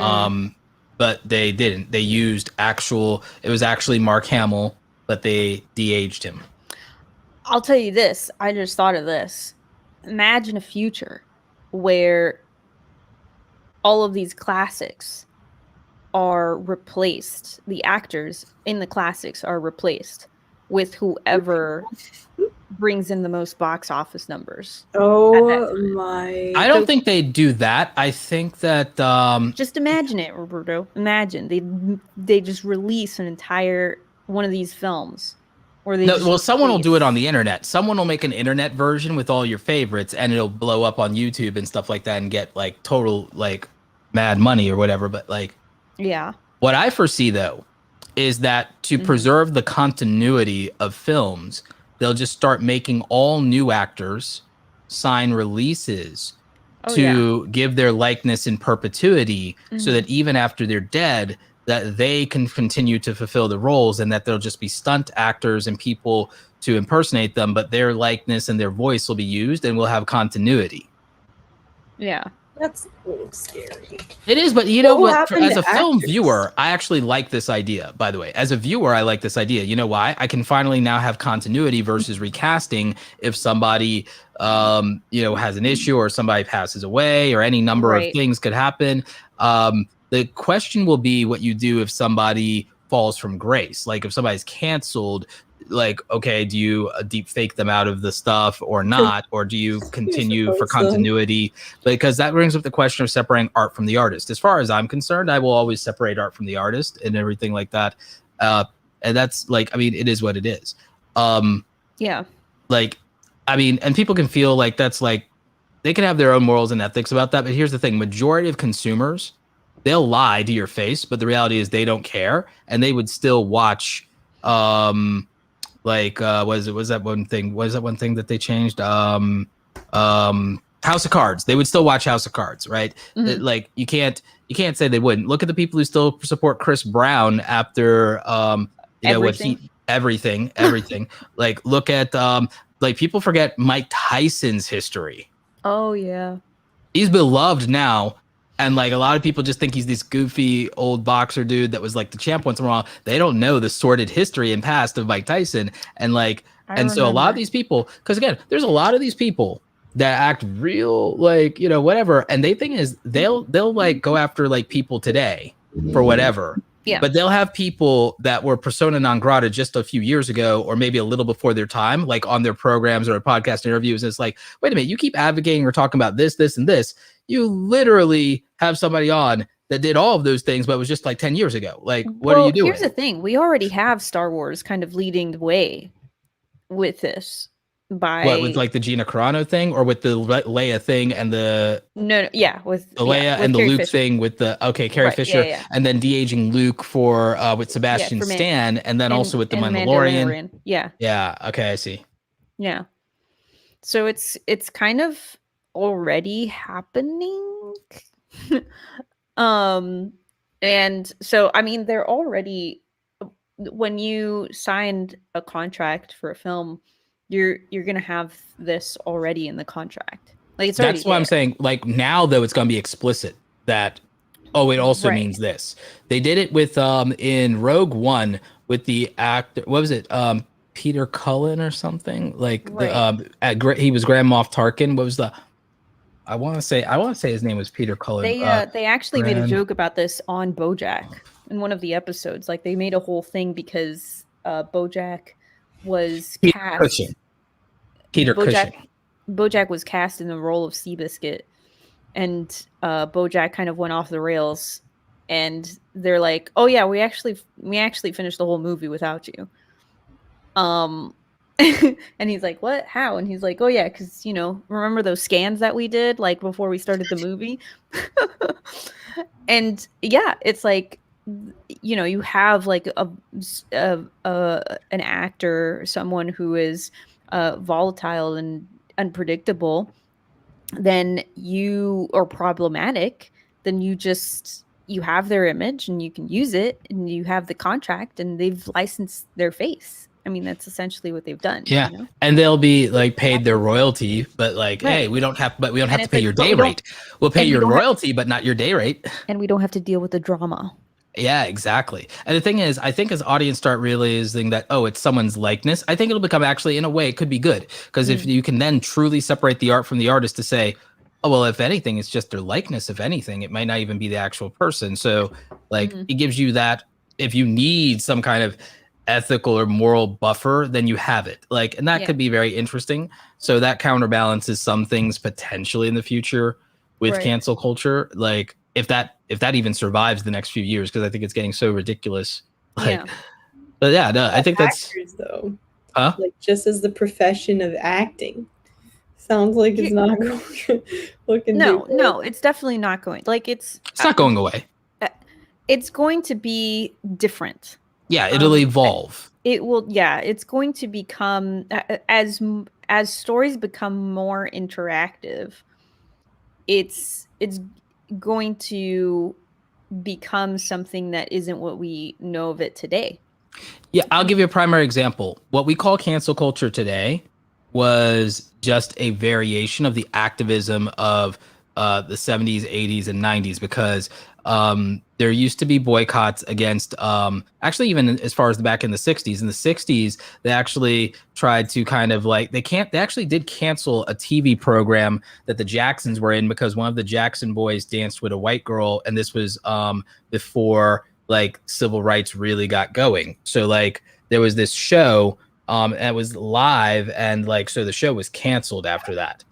but they didn't. They used it was actually Mark Hamill, but they de-aged him. I'll tell you this. I just thought of this. Imagine a future where all of these classics are replaced. The actors in the classics are replaced with whoever brings in the most box office numbers. oh my. I don't think they do that. I think that Just imagine it, Roberto. Imagine they just release an entire one of these films. Or they someone will do it replace- on the internet. Someone will make an internet version with all your favorites, and it'll blow up on YouTube and stuff like that, and get like total like mad money or whatever. But like, Yeah. what I foresee though is that to preserve the continuity of films, they'll just start making all new actors sign releases to give their likeness in perpetuity, so that even after they're dead, that they can continue to fulfill the roles, and that there'll just be stunt actors and people to impersonate them, but their likeness and their voice will be used, and we'll have continuity. Yeah. That's a little scary. It is, but you know What will what? happen As to a film actors? viewer, I actually like this idea, by the way. As a viewer, I like this idea. You know why? I can finally now have continuity versus recasting if somebody has an issue or somebody passes away or any number of Right. things could happen. The question will be what you do if somebody falls from grace. Like if somebody's canceled, like, okay, do you deep fake them out of the stuff or not? Or do you continue for suppose so. continuity? Because that brings up the question of separating art from the artist. As far as I'm concerned, I will always separate art from the artist and everything like that. And that's like, I mean, it is what it is. Yeah. Like, I mean, and people can feel like that's like, they can have their own morals and ethics about that. But here's the thing, majority of consumers, they'll lie to your face, but the reality is they don't care. And they would still watch, was that one thing that they changed? House of Cards. They would still watch House of Cards, right? Mhm. Like you can't say they wouldn't. Look at the people who still support Chris Brown after everything. Like look at like people forget Mike Tyson's history. Oh yeah. He's beloved now. And like a lot of people just think he's this goofy old boxer dude that was like the champ once in a while. They don't know the sordid history and past of Mike Tyson. And like, so a lot of these people, because again, there's a lot of these people that act real, like, whatever. And they think is they'll like go after like people today for whatever. Yeah. But they'll have people that were persona non grata just a few years ago, or maybe a little before their time, like on their programs or podcast interviews. And it's like, wait a minute, you keep advocating or talking about this, this, and this. You literally have somebody on that did all of those things, but it was just like 10 years ago. Like, what are you doing? Here's the thing. We already have Star Wars kind of leading the way with this. With like the Gina Carano thing, or with the Leia thing and with the Leia and the Carrie Luke Fisher. thing with the Carrie Fisher, and then de-aging Luke for with Sebastian for Stan, and then also with the Mandalorian. Yeah. Okay, I see. Yeah. So it's kind of already happening. And so I mean they're already, when you signed a contract for a film, you're gonna have this already in the contract. Like it's already that's what I'm saying. Like now though, it's gonna be explicit that it also means this. They did it with in Rogue One with the actor, what was it, Peter Cullen or something, like he was Grand Moff Tarkin. What was the I want to say his name was Peter Cullen. They actually made a joke about this on BoJack in one of the episodes. Like they made a whole thing because BoJack was cast. Peter Cushing. BoJack was cast in the role of Seabiscuit, and BoJack kind of went off the rails. And they're like, "Oh yeah, we actually finished the whole movie without you." And he's like, "What? How?" And he's like, "Oh yeah, because remember those scans that we did like before we started the movie?" And yeah, it's like, you have like an actor, someone who is volatile and unpredictable, then you are problematic. Then you have their image and you can use it, and you have the contract, and they've licensed their face. I mean, that's essentially what they've done. Yeah, and they'll be like paid their royalty, but like, hey, we don't have to pay your day rate. We'll pay your royalty, but not your day rate. And we don't have to deal with the drama. Yeah, exactly. And the thing is, I think as audience start realizing that, it's someone's likeness, I think it'll become actually, in a way, it could be good. Because if you can then truly separate the art from the artist to say, if anything, it's just their likeness. If anything, it might not even be the actual person. So like it gives you that, if you need some kind of ethical or moral buffer, then you have it. Like, and that could be very interesting. So that counterbalances some things potentially in the future with cancel culture. Like if that even survives the next few years, because I think it's getting so ridiculous. Like, but yeah, no, I think that's actors, though. Huh? Like just as the profession of acting, sounds like it's not looking. No, it's definitely not going. Like it's not going away. It's going to be different. Yeah, it'll evolve. It will. Yeah, it's going to become as stories become more interactive. It's going to become something that isn't what we know of it today. Yeah, I'll give you a primary example. What we call cancel culture today was just a variation of the activism of the 70s, 80s, and 90s because there used to be boycotts against actually even as far as back in the 60s. In the 60s, they actually tried to kind of like they actually did cancel a TV program that the Jacksons were in because one of the Jackson boys danced with a white girl, and this was before like civil rights really got going. So like there was this show and it was live, and like so the show was canceled after that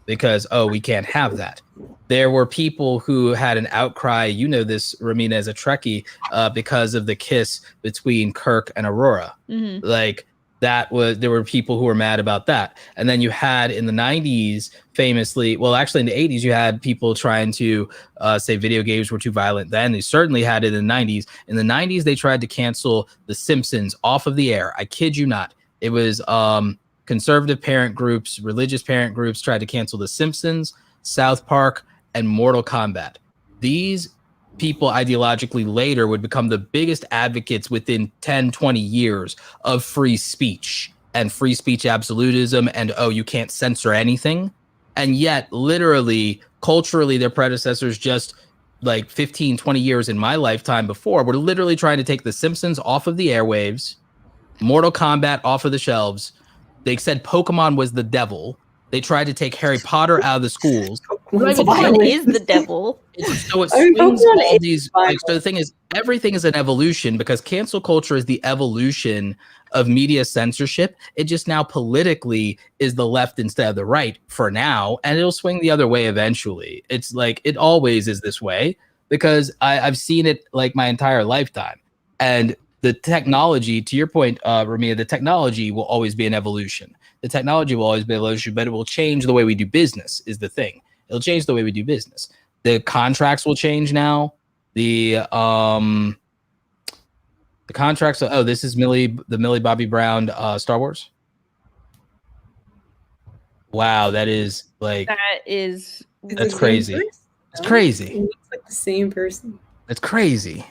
because we can't have that. There were people who had an outcry, you know this, Romina, as a Trekkie, because of the kiss between Kirk and Aurora. Mm-hmm. Like there were people who were mad about that. And then you had in the 90s, famously, well, actually in the 80s, you had people trying to say video games were too violent. Then they certainly had it in the 90s. In the 90s, they tried to cancel The Simpsons off of the air. I kid you not. It was conservative parent groups, religious parent groups tried to cancel The Simpsons, South Park, and Mortal Kombat. These people ideologically later would become the biggest advocates within 10, 20 years of free speech and free speech absolutism and, you can't censor anything. And yet, literally, culturally, their predecessors just like 15, 20 years in my lifetime before were literally trying to take The Simpsons off of the airwaves, Mortal Kombat off of the shelves. They said Pokemon was the devil. They tried to take Harry Potter out of the schools. Pokemon is the devil. So it swings all these. Like, so the thing is, everything is an evolution because cancel culture is the evolution of media censorship. It just now politically is the left instead of the right for now, and it'll swing the other way eventually. It's like it always is this way because I've seen it like my entire lifetime. And the technology, to your point, Romina, the technology will always be an evolution. The technology will always be an evolution, but it will change the way we do business is the thing. It'll change the way we do business. The contracts will change now. The contracts. This is the Millie Bobby Brown Star Wars. Wow, that is like that's crazy. It's crazy. It looks like the same person. It's crazy.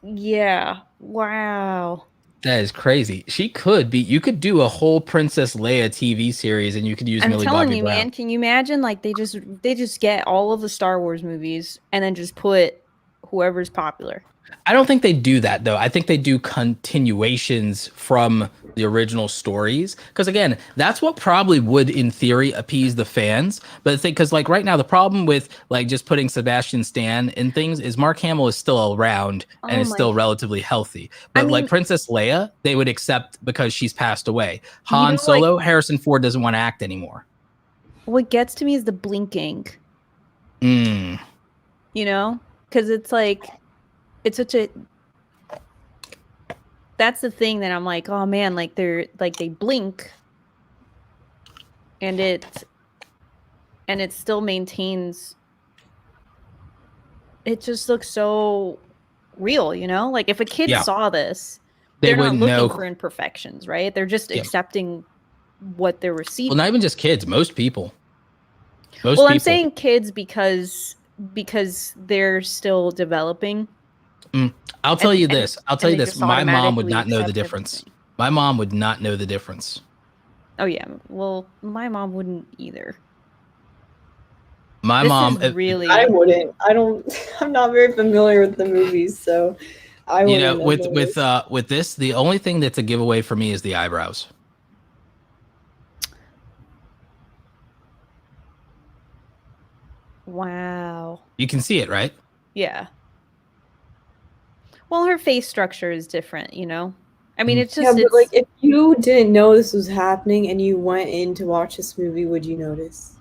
Yeah. Wow. That is crazy. She could be. You could do a whole Princess Leia TV series, and you could use Millie Bobby Brown. I'm telling you, man. Can you imagine? Like they just get all of the Star Wars movies and then just put whoever's popular. I don't think they do that though. I think they do continuations from the original stories because again, that's what probably would, in theory, appease the fans. But the thing, because like right now, the problem with like just putting Sebastian Stan in things is Mark Hamill is still around and is still relatively healthy. But like Princess Leia, they would accept because she's passed away. Han Solo, like, Harrison Ford doesn't want to act anymore. What gets to me is the blinking. You know, because it's like. It's such a that's the thing that I'm like, oh man, like they blink and it still maintains, it just looks so real, you know? Like if a kid saw this, they're not looking for imperfections, right? They're just accepting what they're receiving. Well, not even just kids, most people. I'm saying kids because they're still developing. I'll tell you this. My mom would not know the difference. My mom would not know the difference. Oh yeah. Well, my mom wouldn't either. My mom really. I wouldn't. I'm not very familiar with the movies, so I wouldn't. You know, with this, the only thing that's a giveaway for me is the eyebrows. Wow. You can see it, right? Yeah. Well, her face structure is different, you know? I mean, it's just... but like, if you didn't know this was happening and you went in to watch this movie, would you notice?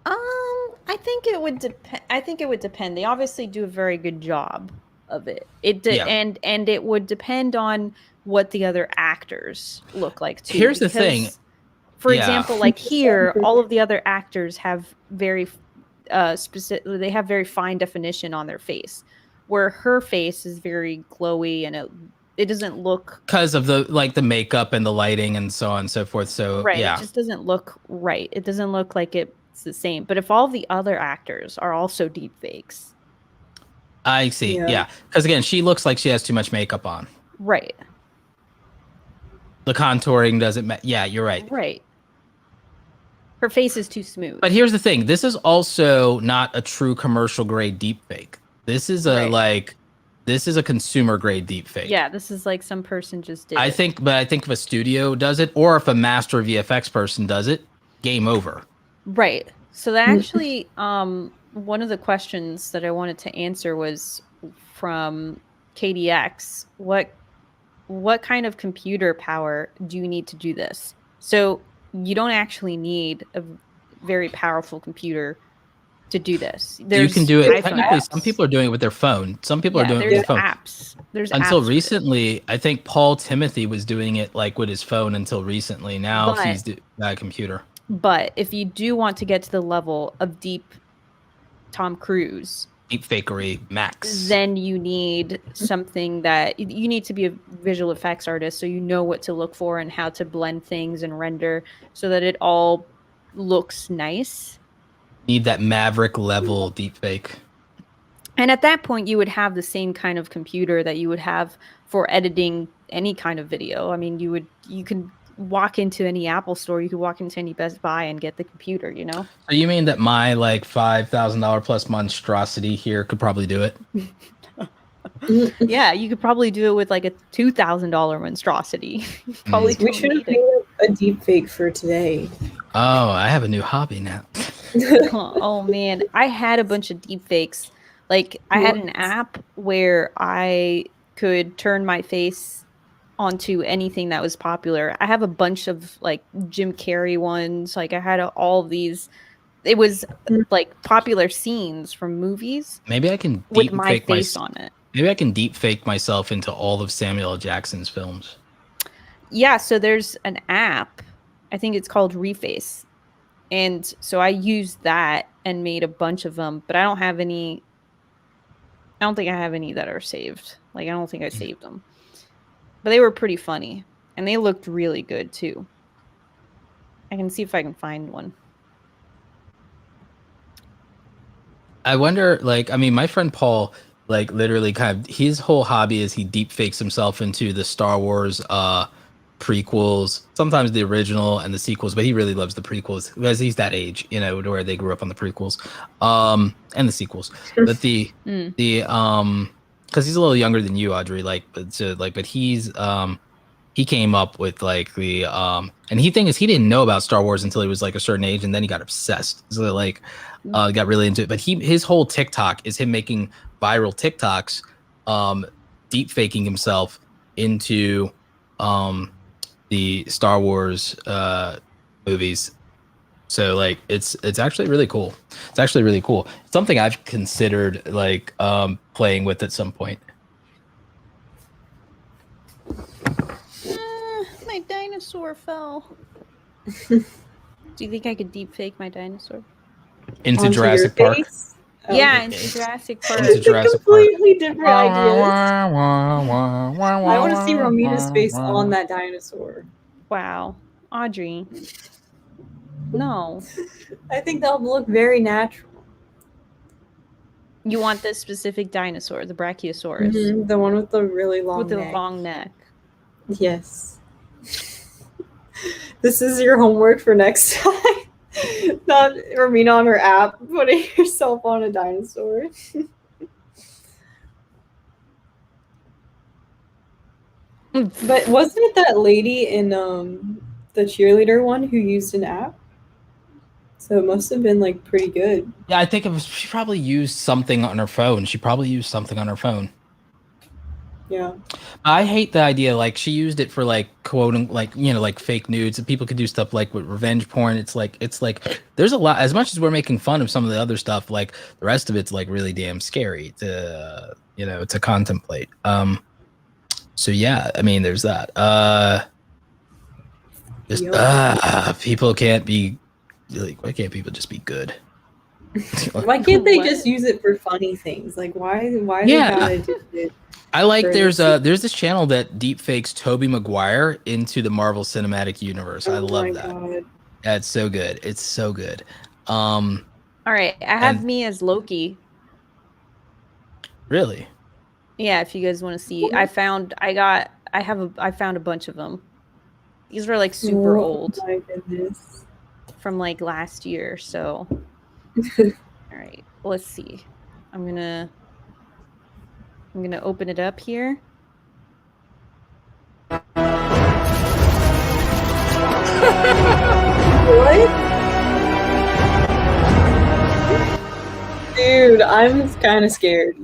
I think it would depend. I think it would depend. They obviously do a very good job of it. And it would depend on what the other actors look like, too. Here's the thing. For example, like here, all of the other actors have very specific... They have very fine definition on their face. Where her face is very glowy and it doesn't look because of the makeup and the lighting and so on and so forth. So it just doesn't look right. It doesn't look like it's the same. But if all the other actors are also deep fakes, I see. Yeah, because again, she looks like she has too much makeup on. Right. The contouring doesn't. Yeah, you're right. Right. Her face is too smooth. But here's the thing: this is also not a true commercial grade deepfake. This is this is a consumer grade deepfake. Yeah, this is like some person just did. I think if a studio does it, or if a master VFX person does it, game over. Right. So that actually, one of the questions that I wanted to answer was from KDX. What kind of computer power do you need to do this? So you don't actually need a very powerful computer to do this. You can do it. iPhone Technically, apps. some people are doing it with their phone. Some people are doing it with their phone. There's Until apps for it. recently, I think Paul Timothy was doing it like with his phone until recently. Now But- he's got a computer. But if you do want to get to the level of deep Tom Cruise, Deep fakery max. then you need something that you need to be a visual effects artist, so you know what to look for and how to blend things and render so that it all looks nice. Need that Maverick level deep fake. And at that point, you would have the same kind of computer that you would have for editing any kind of video. I mean, you could walk into any Apple store, you could walk into any Best Buy and get the computer, you know? So you mean that my like $5,000 plus monstrosity here could probably do it? Yeah, you could probably do it with like a $2,000 monstrosity. Probably We should have made a deep fake for today. Oh, I have a new hobby now. Oh man, I had a bunch of deep fakes. Like I had an app where I could turn my face onto anything that was popular. I have a bunch of like Jim Carrey ones. Like I had all of these. It was like popular scenes from movies Maybe I can with deep my fake face on it. Maybe I can deep fake myself into all of Samuel L. Jackson's films. Yeah, so there's an app. I think it's called Reface. And so I used that and made a bunch of them, but I don't have any. I don't think I have any that are saved. Like I don't think I saved them. But they were pretty funny and they looked really good too. I can see if I can find one. I wonder, like, I mean, my friend Paul, like, literally kind of, his whole hobby is he deep fakes himself into the Star Wars prequels, sometimes the original and the sequels, but he really loves the prequels because he's that age, you know, where they grew up on the prequels and the sequels. But because he's a little younger than you, Audrey, but he came up with like the and he didn't know about Star Wars until he was like a certain age, and then he got obsessed. So like got really into it. But his whole TikTok is him making viral TikToks, deep faking himself into the Star Wars movies. So like it's actually really cool. It's actually really cool. It's something I've considered like playing with at some point. My dinosaur fell. Do you think I could deep fake my dinosaur? Into Onto Jurassic your Park. face? Yeah, into Jurassic Park. Into Jurassic Park. Completely different ideas. I want to see Romina's face on that dinosaur. Wow. Audrey. No. I think that'll look very natural. You want this specific dinosaur, the Brachiosaurus, Mhm, the one with the really long with the neck. long neck. Yes. This is your homework for next time. Not Romina on her app, putting yourself on a dinosaur. But wasn't it that lady in the cheerleader one who used an app? So it must have been like pretty good. Yeah, I think she probably used something on her phone. Yeah. I hate the idea, like she used it for like quoting, like, you know, like fake nudes, and people could do stuff like with revenge porn. It's like there's a lot, as much as we're making fun of some of the other stuff, like the rest of it's like really damn scary to, you know, to contemplate. So yeah, I mean, there's that. People can't be like, why can't people just be good? Why can't they What? just use it for funny things? Like why Yeah. they gotta do it? I like Crazy. there's this channel that deep fakes Tobey Maguire into the Marvel Cinematic Universe. I Oh love my that. God. Yeah, it's so good. It's so good. All right, I have And- me as Loki. Really? Yeah, if you guys want to see, I found a bunch of them. These were like super Oh old my goodness. from like last year. So, all right, let's see. I'm gonna open it up here. What? Dude, I'm kind of scared.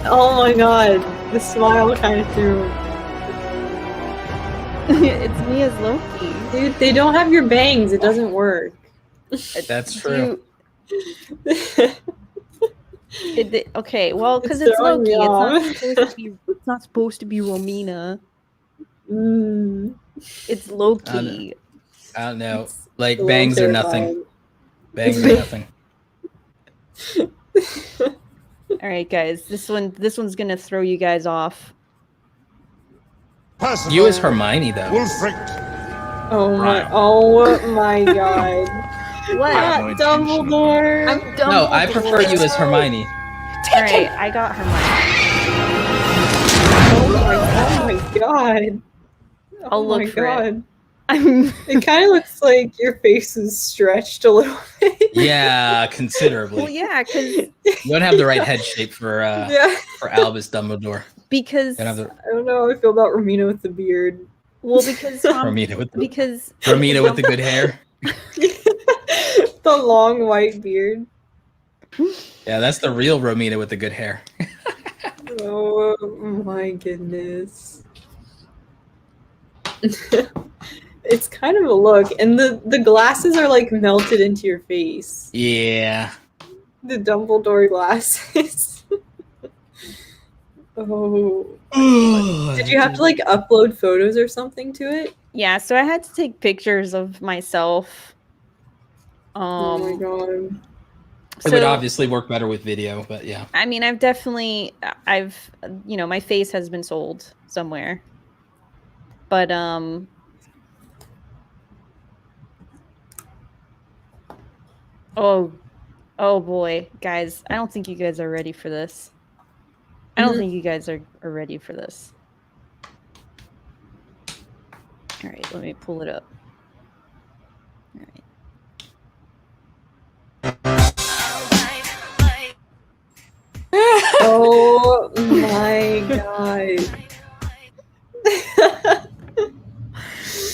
Oh my god, the smile kind of threw. It's me as Loki. Dude, they don't have your bangs. It doesn't work. That's true. Okay, well, because It's it's throwing Loki. me off. It's not supposed to be Romina. Mm, It's Loki. I don't know. it's Like a little bangs are nothing. Bangs are nothing. All right, guys. This one's gonna throw you guys off. You as Hermione though. Oh Right. my god. What? Not Dumbledore. I'm Dumbledore. No, I prefer you as Hermione. All right, I got Hermione. Oh my god. I'll look for it. It kind of looks like your face is stretched a little bit. Yeah, considerably. Well, yeah, because You don't have the right head shape for Yeah. Albus Dumbledore. because You don't have I don't know how I feel about Romina with the beard. because the Tom, Romina with the because with the good hair. The long white beard. Yeah, that's the real Romina with the good hair. Oh my goodness. It's kind of a look, and the glasses are like melted into your face. Yeah. The Dumbledore glasses. Oh. Did you have to like upload photos or something to it? yeah, so I had to take pictures of myself. Oh my god. It would obviously work better with video, but yeah. I mean, I've my face has been sold somewhere. But oh boy, guys, I don't think you guys are ready for this. I don't think you guys are ready for this. All right, let me pull it up. All right. Oh my god.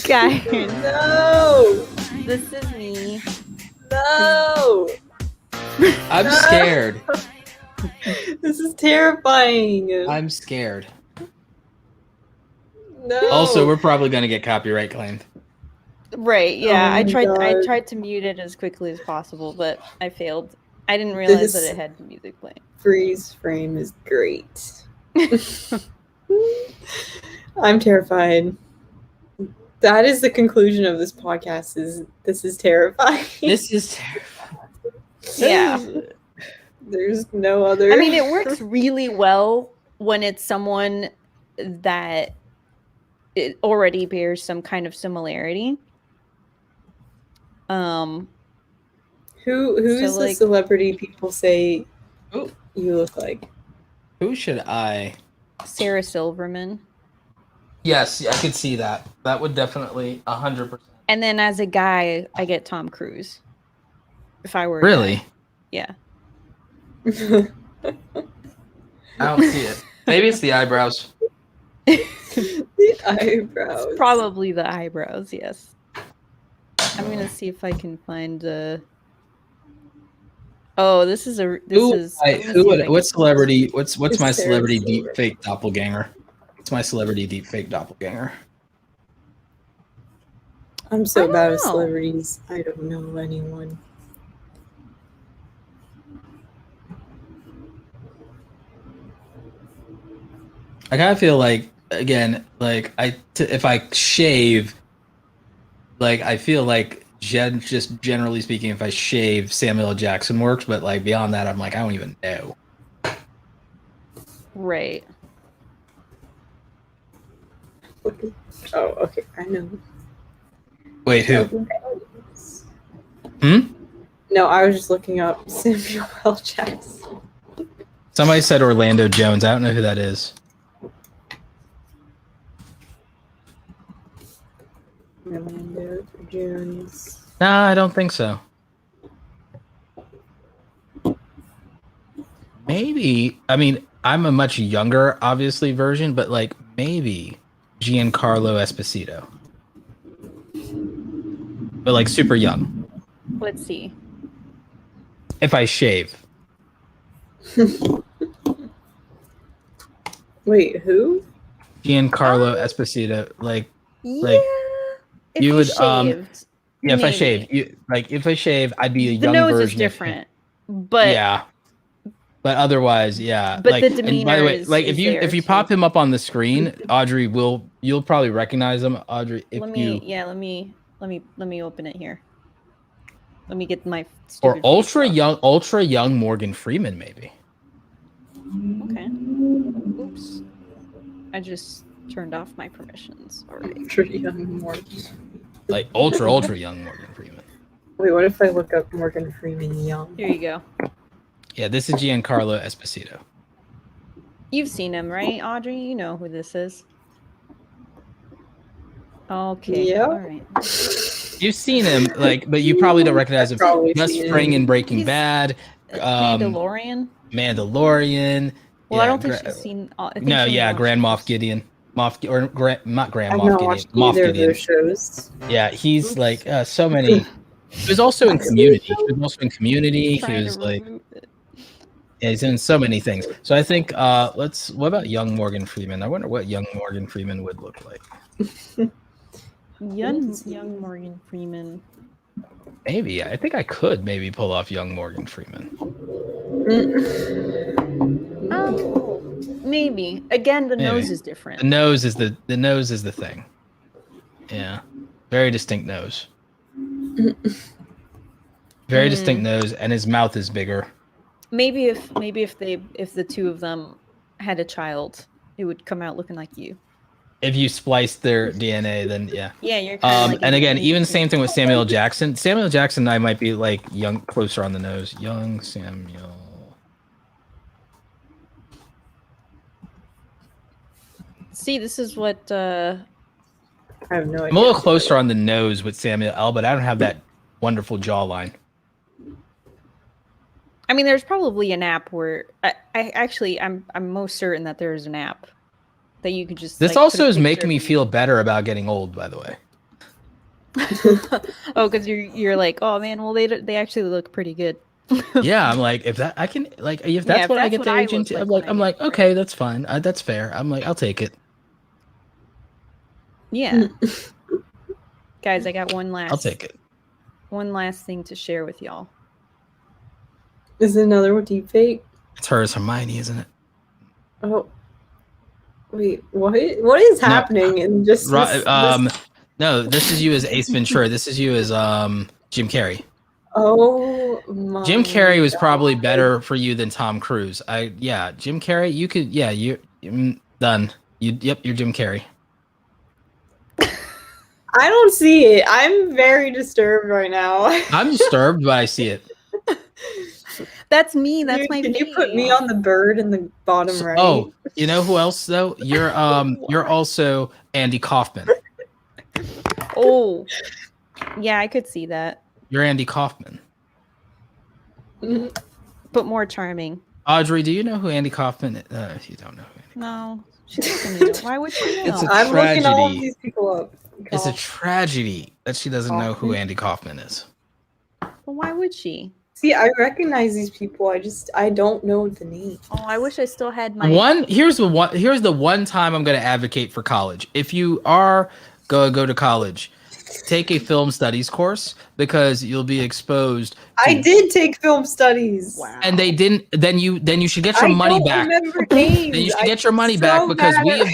Guys, No! this is me. No! I'm scared. This is terrifying. I'm scared. No. Also, we're probably gonna get copyright claimed. Right, yeah. Oh I my tried God. to mute it as quickly as possible, but I failed. I didn't realize This- that it had music playing. freeze frame is great. I'm terrified. That is the conclusion of this podcast. This is terrifying. This is terrifying. Yeah. There's no other. I mean, it works really well when it's someone that it already bears some kind of similarity. Who's So, the like- celebrity people say Who? you look like? Who should I? Sarah Silverman. Yes, I could see that. That would definitely 100%. And then as a guy, I get Tom Cruise. If I were a guy. Really? Yeah. I don't see it. Maybe it's the eyebrows. The eyebrows. It's probably the eyebrows, yes. I'm going to see if I can find Oh, this is a What celebrity? What's It's my Sarah celebrity Silverman. deep fake doppelganger? What's my celebrity deep fake doppelganger? I'm so I don't bad with know. celebrities. I don't know anyone. I kind of feel like, again, like if I shave, like I feel like just generally speaking, if I shave, Samuel L. Jackson works, but like beyond that, I'm like I don't even know. Right. Oh, okay. I know. Wait, who? Hmm? No, I was just looking up Samuel L. Jackson. Somebody said Orlando Jones. I don't know who that is. Orlando Jones. Nah, I don't think so. Maybe. I mean, I'm a much younger, obviously, version, but like maybe Giancarlo Esposito. But like super young. Let's see. If I shave. Wait, who? Giancarlo Esposito. Like Yeah. If you would shaved, yeah, if I maybe. shave, if I shave, I'd be a The young nose version is of different, him. but Yeah. But otherwise, yeah. But like, the and by the demeanor way, is- like is if there you too. pop him up on the screen, Audrey you'll probably recognize him. Audrey, if let you me open it here. Let me get my or stupid face up. ultra young Morgan Freeman, maybe. Okay. Oops. I just turned off my permissions. All right. Pretty young Morgan. Like ultra young Morgan Freeman. Wait, what if I look up Morgan Freeman young? Here you go. Yeah, this is Giancarlo Esposito. You've seen him, right, Audrey? You know who this is. Okay. Yeah. All right. You've seen him, like, but you probably don't recognize him. Probably Gus seen Fring him. in Breaking He's- Bad, Mandalorian. Mandalorian. Well, yeah, I don't think she's seen. I think No, she yeah, only Grand watched Moff Gideon. Not Grand I've Moff not Gideon. watched Moff either of Gideon. those shows. Yeah, he's Oops. like so many. He was also in Community. He was also in Community. He trying was to like, remove it. yeah, he's in so many things. So I think what about young Morgan Freeman? I wonder what young Morgan Freeman would look like. Young Morgan Freeman. Maybe I think I could maybe pull off young Morgan Freeman. Maybe. Again, the Maybe. nose is different. The nose is the thing. Yeah, very distinct nose. Very distinct nose, and his mouth is bigger. Maybe if the two of them had a child, it would come out looking like you. If you splice their DNA, then yeah. Yeah, you're kind of like And again, an even Asian. same thing with Samuel Jackson. Samuel Jackson and I might be like young, closer on the nose. Young Samuel. See, this is what I have no idea. I'm a little closer on the nose with Samuel L, but I don't have that wonderful jawline. I mean, there's probably an app where I'm most certain that there is an app that you could just. This like, also put a is picture making of me you. feel better about getting old, by the way. Oh, because you're like, oh man, well they actually look pretty good. Yeah, I'm like, if that's if what I that's get what the I age look into, like when I'm I like, get okay, that's fine, that's fair. I'm like, I'll take it. Yeah. Guys, I got one last. I'll take it. One last thing to share with y'all. Is it another one deep fake? It's hers, Hermione, isn't it? Oh. Wait, what? What is happening? And just No, this is you as Ace Ventura. This is you as Jim Carrey. Oh my. Jim Carrey was God. probably better for you than Tom Cruise. Jim Carrey, you could, you're done. You're Jim Carrey. I don't see it. I'm very disturbed right now. I'm disturbed, but I see it. That's me. That's my. Can you put me on the bird in the bottom right? Oh, you know who else though? You're also Andy Kaufman. Oh, yeah, I could see that, You're Andy Kaufman. but more charming. Audrey, do you know who Andy Kaufman is? You don't know who Andy No, she doesn't know. Why would she know? It's a I'm looking all of tragedy. these people up. It's a tragedy that she doesn't know who Andy Kaufman is. Well, why would she? See, I recognize these people. I don't know the name. Oh, I wish I still had my. Here's the one time I'm going to advocate for college. If you are go to college, take a film studies course because you'll be exposed. I did take film studies. Wow. And they didn't. Then you should get your money back. Remember names. Then you should get your money back because we have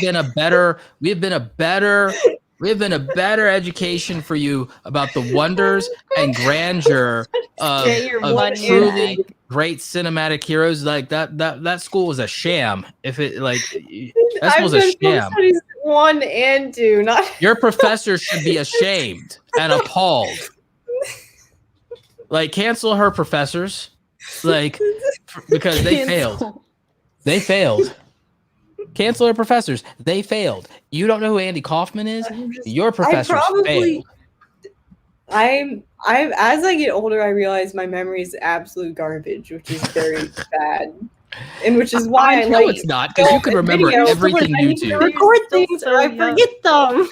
been a better education for you about the wonders and grandeur of Get your money truly back. great cinematic heroes. Like that school was a sham. If it like that school was a I've been film sham. studies 1 and 2, not Your professor should be ashamed and appalled. Like cancel her professors, like because they failed. They failed. Chancellor professors, they failed. You don't know who Andy Kaufman is? Your professors failed. I'm as I get older, I realize my memory is absolute garbage, which is very bad, and which is why I know like. it's not, because you can remember everything I need to YouTube. record You're things, still and I forget them.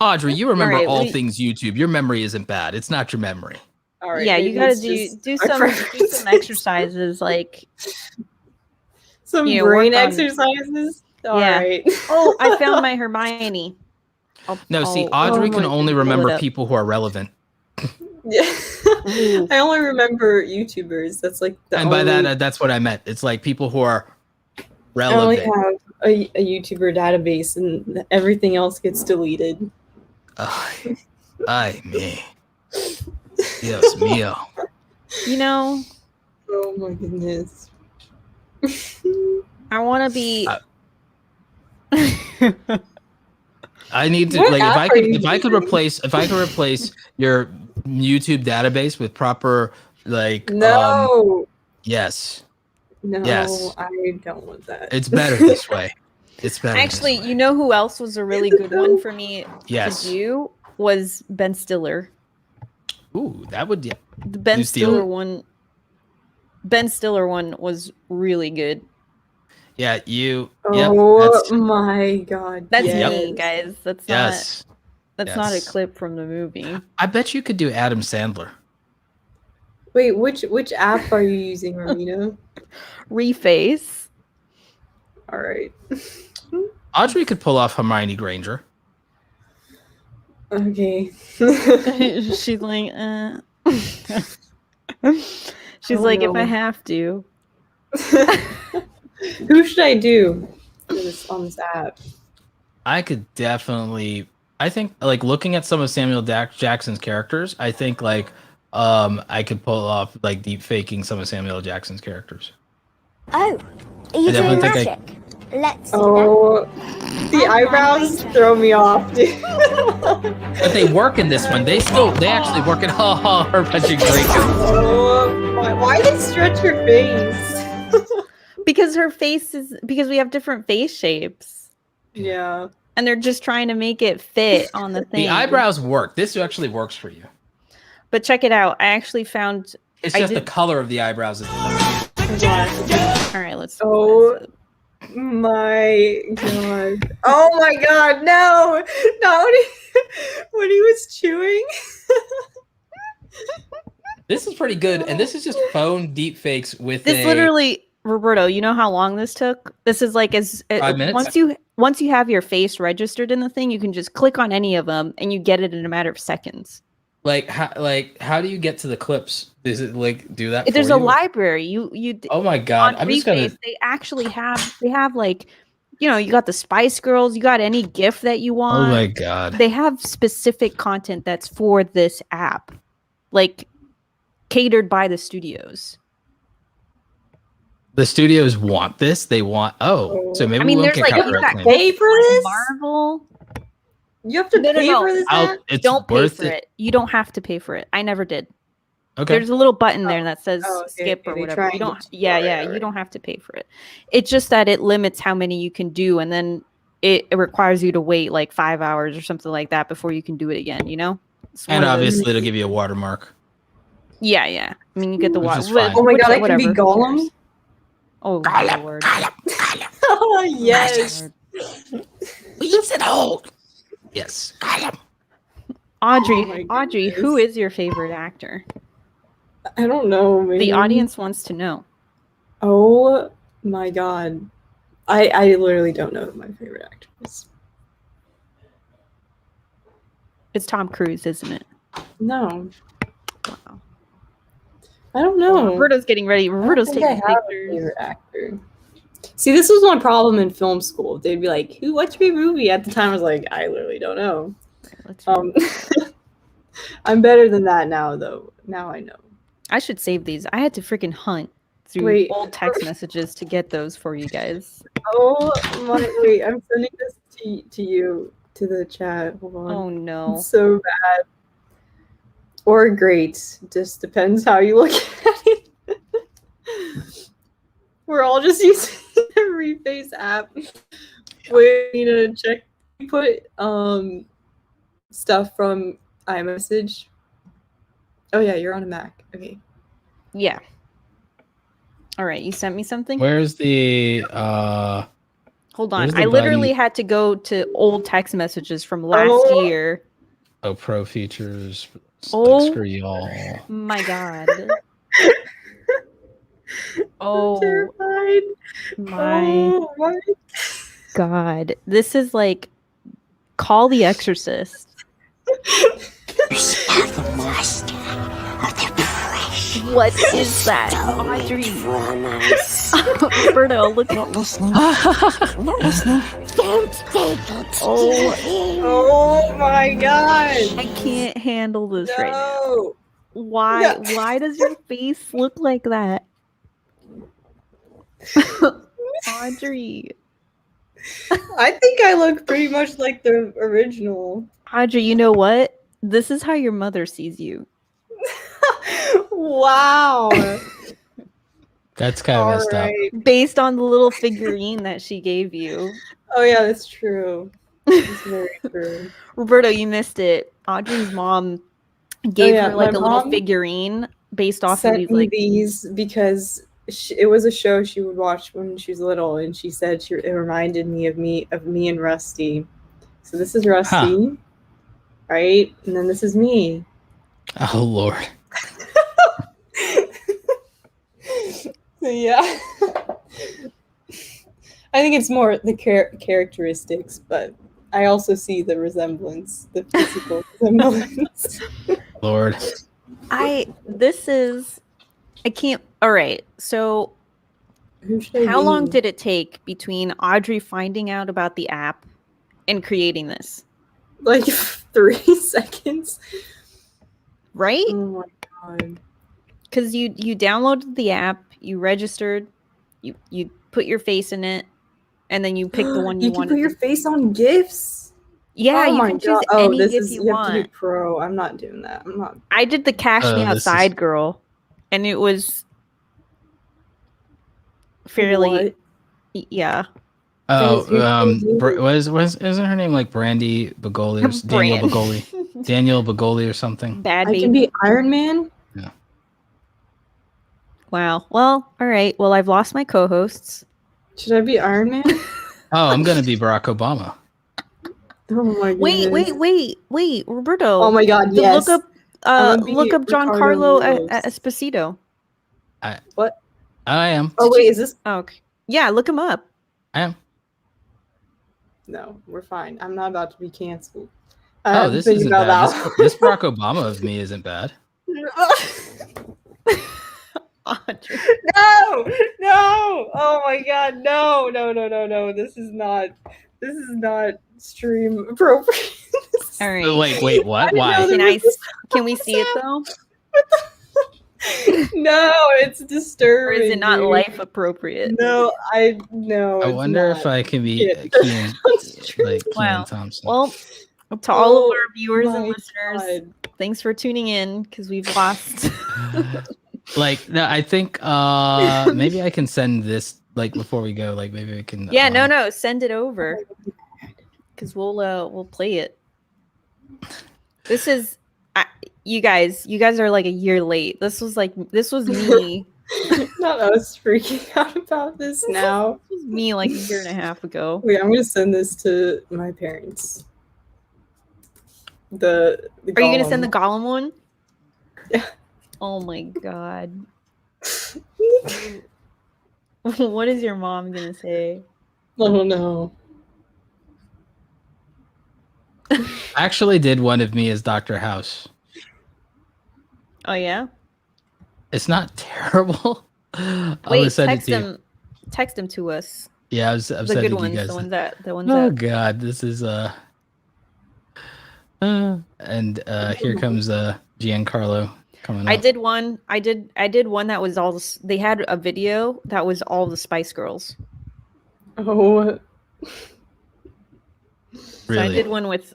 Audrey, you remember All right, all things YouTube. Your memory isn't bad. It's not your memory. All right, Yeah, you maybe gotta it's do just my some preference. exercises like Some you know, brain work on- exercises. All Yeah. right. oh, I found my Hermione. No, see, I'll- Audrey oh can my only goodness. remember Pull it up. people who are relevant. Yeah. Ooh. I only remember YouTubers. That's like the And by only, that, that's what I meant. It's like people who are I only relevant. have a YouTuber database, and everything else gets deleted. Ay, me. Dios mío. You know, Oh my goodness. I want to be. I need to What like app are you if I could replace your YouTube database with proper like No. yes. No, Yes. I don't want that. It's better this way. It's better. Actually, this way. you know who else was a really good one for me Yes. to do was Ben Stiller. Ooh, that would The Ben You steal Stiller it? one. Ben Stiller one was really good. yeah, you Oh that's my god. That's yes. me, guys. That's yes. not not a yes. clip from the movie. I bet you could do Adam Sandler. Wait, which app are you using, Romina? Reface. All right. Audrey could pull off Hermione Granger. Okay. She's like, she's Oh, like, if no. I have to. Who should I do on this app? I could definitely. I think like looking at some of Samuel Jackson's characters. I think like I could pull off like deep faking some of Samuel Jackson's characters. Oh, are you I doing definitely think magic? Let's see Oh, the eyebrows throw me off, dude. But they work in this one. They actually work in her punching Draco. Oh, why they stretch your face? Because her face is because we have different face shapes. Yeah. And they're just trying to make it fit on the thing. The eyebrows work. This actually works for you. But check it out. I actually found It's I just the did- color of the eyebrows. all right, let's Oh my god. Oh my god, no! Not when he was chewing. This is pretty good, and this is just phone deep fakes with this literally Roberto, you know how long this took? This is like 5 minutes? once you have your face registered in the thing, you can just click on any of them and you get it in a matter of seconds. Like how do you get to the clips? Does it like do that? There's for a you? library. You Oh my god! on I'm just gonna. Reface, they actually have like, you know, you got the Spice Girls, you got any GIF that you want. Oh my god! They have specific content that's for this app, like catered by the studios. The studios want this. They want. Oh, so maybe I mean, we won't there's get like you copyright got claim. Pay for this? Marvel. You have to No, no, pay no. for this app? It's Don't pay worth for it. You don't have to pay for it. I never did. Okay. There's a little button there that says Oh, okay, skip or okay, whatever. You don't. triangle. Yeah, Alright, yeah. You alright. don't have to pay for it. It's just that it limits how many you can do, and then it requires you to wait like 5 hours or something like that before you can do it again. You know. It's one And of those- obviously, it'll give you a watermark. Yeah, yeah. I mean, you get the Which water. is fine. Oh my god, I can whatever, be who Gollum? cares? Oh Lord. Oh, yes. Leaves it hold. Yes. Audrey, Oh my Audrey, who goodness. is your favorite actor? I don't know, man. The audience wants to know. Oh my god. I literally don't know who my favorite actor is. It's Tom Cruise, isn't it? No. Wow. I don't know. Roberto's getting ready. Roberto's I don't think taking I have a pictures. favorite actor. See, this was one problem in film school. They'd be like, what's your favorite movie? At the time, I was like, I literally don't know. Let's I'm better than that now, though. Now I know. I should save these. I had to freaking hunt through Wait. old text messages to get those for you guys. Oh my! Wait, I'm sending this to you to the chat. Hold on. Oh no. It's so bad. Or great. Just depends how you look at it. We're all just using Reface app where you need to check put stuff from iMessage. Oh yeah, you're on a Mac. Okay. Yeah. All right, you sent me something? Where's the Hold where's on. the I literally button? had to go to old text messages from last year. Oh, pro features. Oh. Like, screw y'all. My God. Oh Terrified. my Oh my God. This is like Call the Exorcist. The master of the precious What is that? Audrey. promise. Roberto, look. Not listening. Not listening. Don't say it. Oh my god. I can't handle this right now. No. Why? No. Why does your face look like that? Audrey. I think I look pretty much like the original. Audrey, you know what? This is how your mother sees you. Wow. That's kind of All messed up. right. Based on the little figurine that she gave you. Oh yeah, that's true. It's very true. Roberto, you missed it. Audrey's mom gave yeah, her like my a little mom figurine based off of Sent these me like these because it was a show she would watch when she was little, and she said it reminded me of me and Rusty. So this is Rusty, right? And then this is me. Oh Lord. So, yeah. I think it's more the characteristics, but I also see the resemblance, the physical resemblance. Lord. I can't. All right. So Who should I how long be? did it take between Audrey finding out about the app and creating this? Like 3 seconds? Right? Oh my god. Because you downloaded the app, you registered, you put your face in it, and then you pick the one you You can wanted. put your face on GIFs? Yeah, Oh you my can choose god. any This GIF is you you have to be want. pro. I'm not doing that. I'm not. I did the Cash Me This is- Outside girl, and it was fairly What? yeah. Oh, Guys, you're so weird. isn't her name like Brandy Bagoli or Daniel Brand. Bagoli? Daniel Bagoli or something? Bad I baby. can be Iron Man? Wow. Well, all right. Well, I've lost my co-hosts. Should I be Iron Man? Oh, I'm gonna be Barack Obama. Oh my goodness. Wait, Roberto. Oh my god, yes. Look up I'm gonna be Giancarlo Ricardo Lewis. Esposito. What? I am. Oh wait, is this? Oh, okay. Yeah, look him up. I am. No, we're fine. I'm not about to be canceled. Oh, this isn't bad. This Barack Obama of me isn't bad. Audrey. No! Oh my god, no! This is not stream appropriate. All right. Wait, what? Why? Can we see it though? No, it's Or disturbing. is it not dude. life appropriate? No. I it's wonder not. if I can be Yeah. Keenan, like Wow. Keenan Thompson. Well, to all of Oh our viewers and my listeners, God. thanks for tuning in because we've lost. Like, no, I think maybe I can send this like before we go. Like, maybe we can. Yeah, no, send it over because we'll play it. This is you guys are like a year late. This was me. Not us freaking out about this now. This was me like a year and a half ago. Wait, I'm gonna send this to my parents. The Are you gonna send the Gollum one? Yeah. Oh my god. What is your mom gonna say? Oh no. I actually did one of me as Dr. House. Oh yeah. It's not terrible. I'm Wait, gonna send it text to you. him. Text him to us. Yeah, I'm The sending good you ones. guys. The ones Oh that. god, this is and here comes Giancarlo coming up. I did one that was all they had a video that was all the Spice Girls. Oh. So I Really? did one with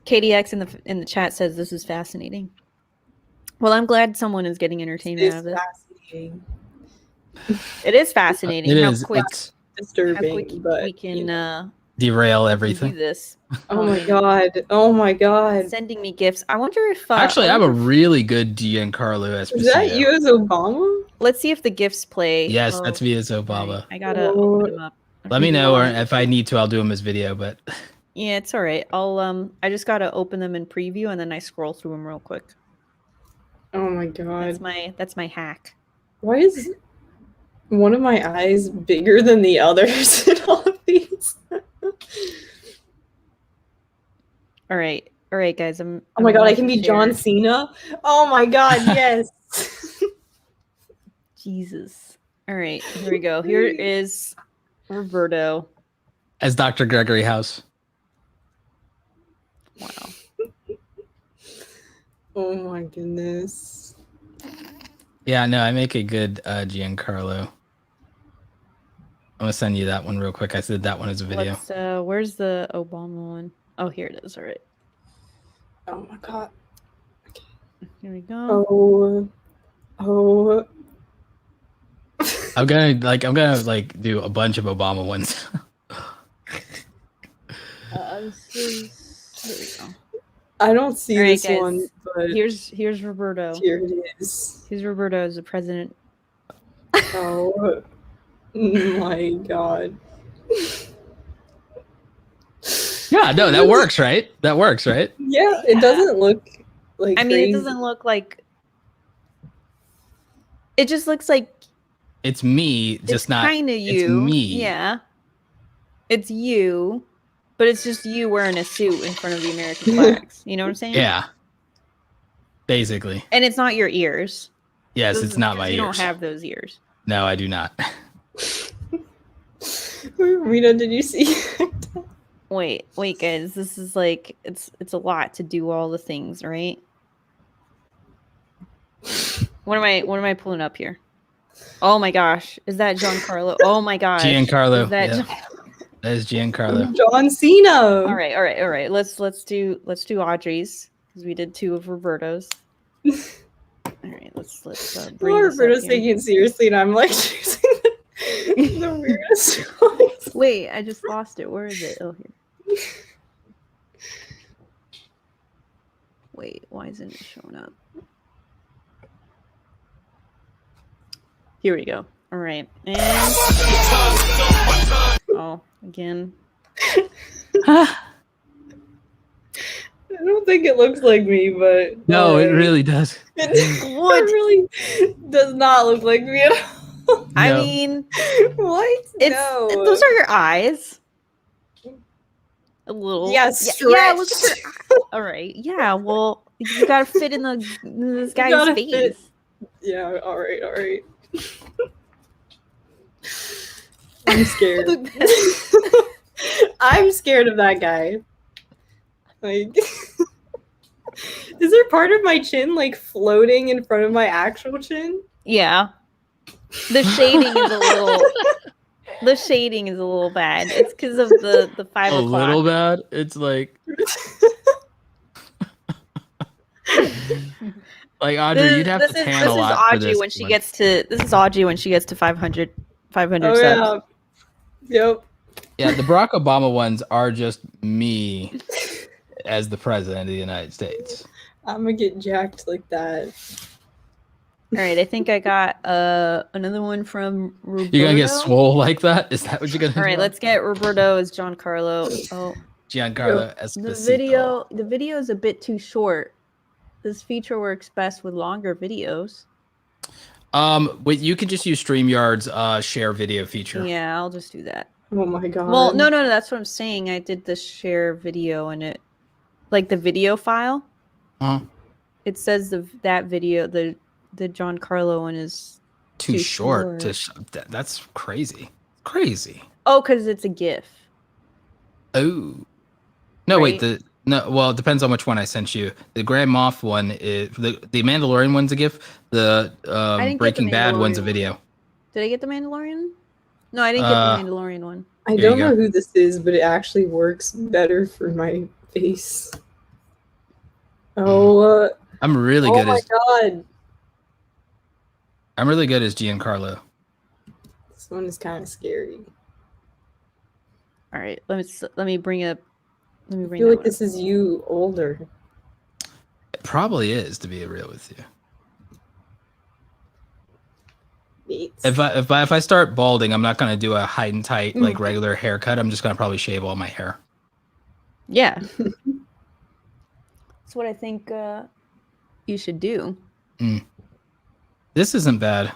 KDX in the chat says this is fascinating. Well, I'm glad someone is getting entertainment out of It's this. fascinating. It is fascinating It how is. quick, It's Disturbing, but we can derail do everything. this. oh my god. Oh my god. Sending me gifts. I wonder if Actually, I have a wonder if- really good Giancarlo Esposito. Is that you as Obama? let's see if the gifts play. Yes, Oh, that's me as sorry. Obama. I gotta open them up. Let me know, or if I need to, I'll do him as video. But Yeah, it's all right. I just gotta open them in preview and then I scroll through them real quick. Oh my god. That's my hack. Why is one of my eyes bigger than the others in all of these? All right, guys. Oh my god, I can be John Cena. Oh my god, yes. Jesus. All right, here we go. Here is Roberto. as Dr. Gregory House. Wow. Oh my goodness. Yeah, no, I make a good Giancarlo. I'm gonna send you that one real quick. I said that one as a video. Where's the Obama one? Oh, here it is. All right. Oh my god. Here we go. Oh. I'm gonna do a bunch of Obama ones. Here we go. I don't see All right, this guys. one, but Here's Roberto. here it is. Here's Roberto as the president. Oh my god. Yeah, no, that works, right? That works, right? Yeah, it doesn't look like I mean, crazy. it doesn't look like. It just looks like It's me, just not. kind of you. It's me. Yeah. It's you, but it's just you wearing a suit in front of the American flags. You know what I'm saying? Yeah. Basically, And it's not your ears. yes, Those- it's not my you ears. don't have those ears. No, I do not. Rita, did you see? Wait, guys. This is like it's a lot to do all the things, right? What am I pulling up here? Oh my gosh, is that Giancarlo? Oh my gosh, Giancarlo. Is that Yeah. That is Giancarlo. John Cena. all right. Let's do Audrey's because we did 2 of Roberto's. All right, let's bring Well, this up Roberto's here. taking it seriously, and I'm like choosing the weirdest ones. Wait, I just lost it. Where is it? Oh, here. Wait, why isn't it showing up? Here we go. All right. And oh, again. I don't think it looks like me, but No, it really does. it really does not look like me at all. I No. mean, What? it's No. those are your eyes. A little. Yeah, Yeah, look at stretched. your. All right. Yeah. Well, you gotta fit in this guy's gotta face. fit. Yeah. All right. I'm scared. I'm scared of that guy. Like, is there part of my chin like floating in front of my actual chin? Yeah. The shading is a little. The shading is a little bad. It's because of the 5 A o'clock. little bad. It's like Audrey, you'd have to tan a lot for Audrey this when she one. gets to. This is Audrey when she gets to 500 Oh subs. yeah. Yep. Yeah, the Barack Obama ones are just me as the president of the United States. I'm gonna get jacked like that. All right, I think I got another one from Roberto. You're gonna get swole like that? Is that what you're gonna do? All right, let's get Roberto as Giancarlo. Oh, Giancarlo the Esposito. video is a bit too short. This feature works best with longer videos. Wait, you can just use StreamYard's share video feature. Yeah, I'll just do that. Oh my god. Well, no, that's what I'm saying. I did the share video and it, like the video file. Huh? It says that video, the Giancarlo one is Too short. short. That's crazy. Crazy. Oh, because it's a GIF. Oh. No, wait. Right? Well, it depends on which one I sent you. The Grand Moff one is the Mandalorian one's a GIF. The didn't get Breaking the Bad one's a Mandalorian video. Did I get the Mandalorian? No, I didn't get the Mandalorian one. I There you don't know go. who this is, but it actually works better for my face. Oh, I'm really oh good my as god. I'm really good as Giancarlo. one is kind of scary. All right, let me bring up. Let me I bring. feel that like one this up. is you older. It probably is, to be real with you. Bates. If I start balding, I'm not gonna do a high and tight like regular haircut. I'm just gonna probably shave all my hair. Yeah, that's what I think you should do. This isn't bad.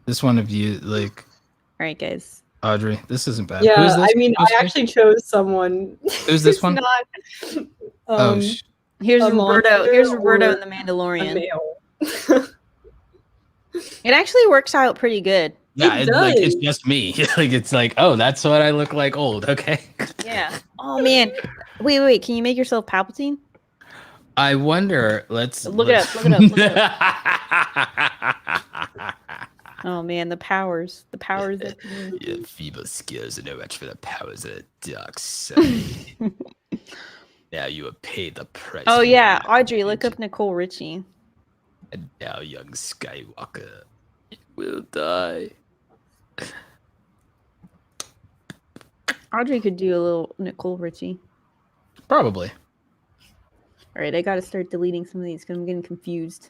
This one of you, like All right, guys. Audrey, this isn't bad. Yeah, Who is this? I mean, I actually chose someone. Who's this who's one? Not, Here's a Roberto. monster Here's Roberto or in the a Mandalorian. male. It actually works out pretty good. yeah, It like it's does. just me. Like it's like, oh, that's what I look like old. Okay. Yeah. Oh man. Wait. Can you make yourself Palpatine? I wonder. Let's Look it up. Look it up. Look it up. Oh man, the powers. The powers that. Your feeble skills are no match for the powers of the dark side. Now you have paid the price. Oh for yeah, your Audrey, look knowledge. up Nicole Richie. And now, young Skywalker, you will die. Audrey could do a little Nicole Richie. Probably. All right, I got to start deleting some of these because I'm getting confused.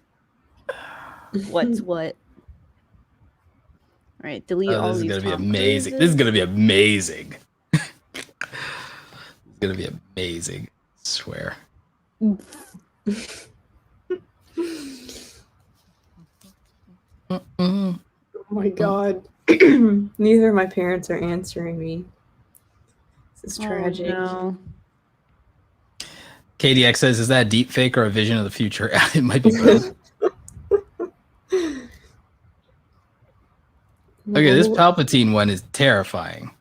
What's what? All right, delete all This is these. gonna be Tom amazing. Cruises. This is gonna be amazing. It's gonna be amazing. I swear. Oh my god. Neither of my parents are answering me. This is tragic. Oh, no. KDX says, "Is that a deep fake or a vision of the future?" It might be both. Okay, this Palpatine one is terrifying.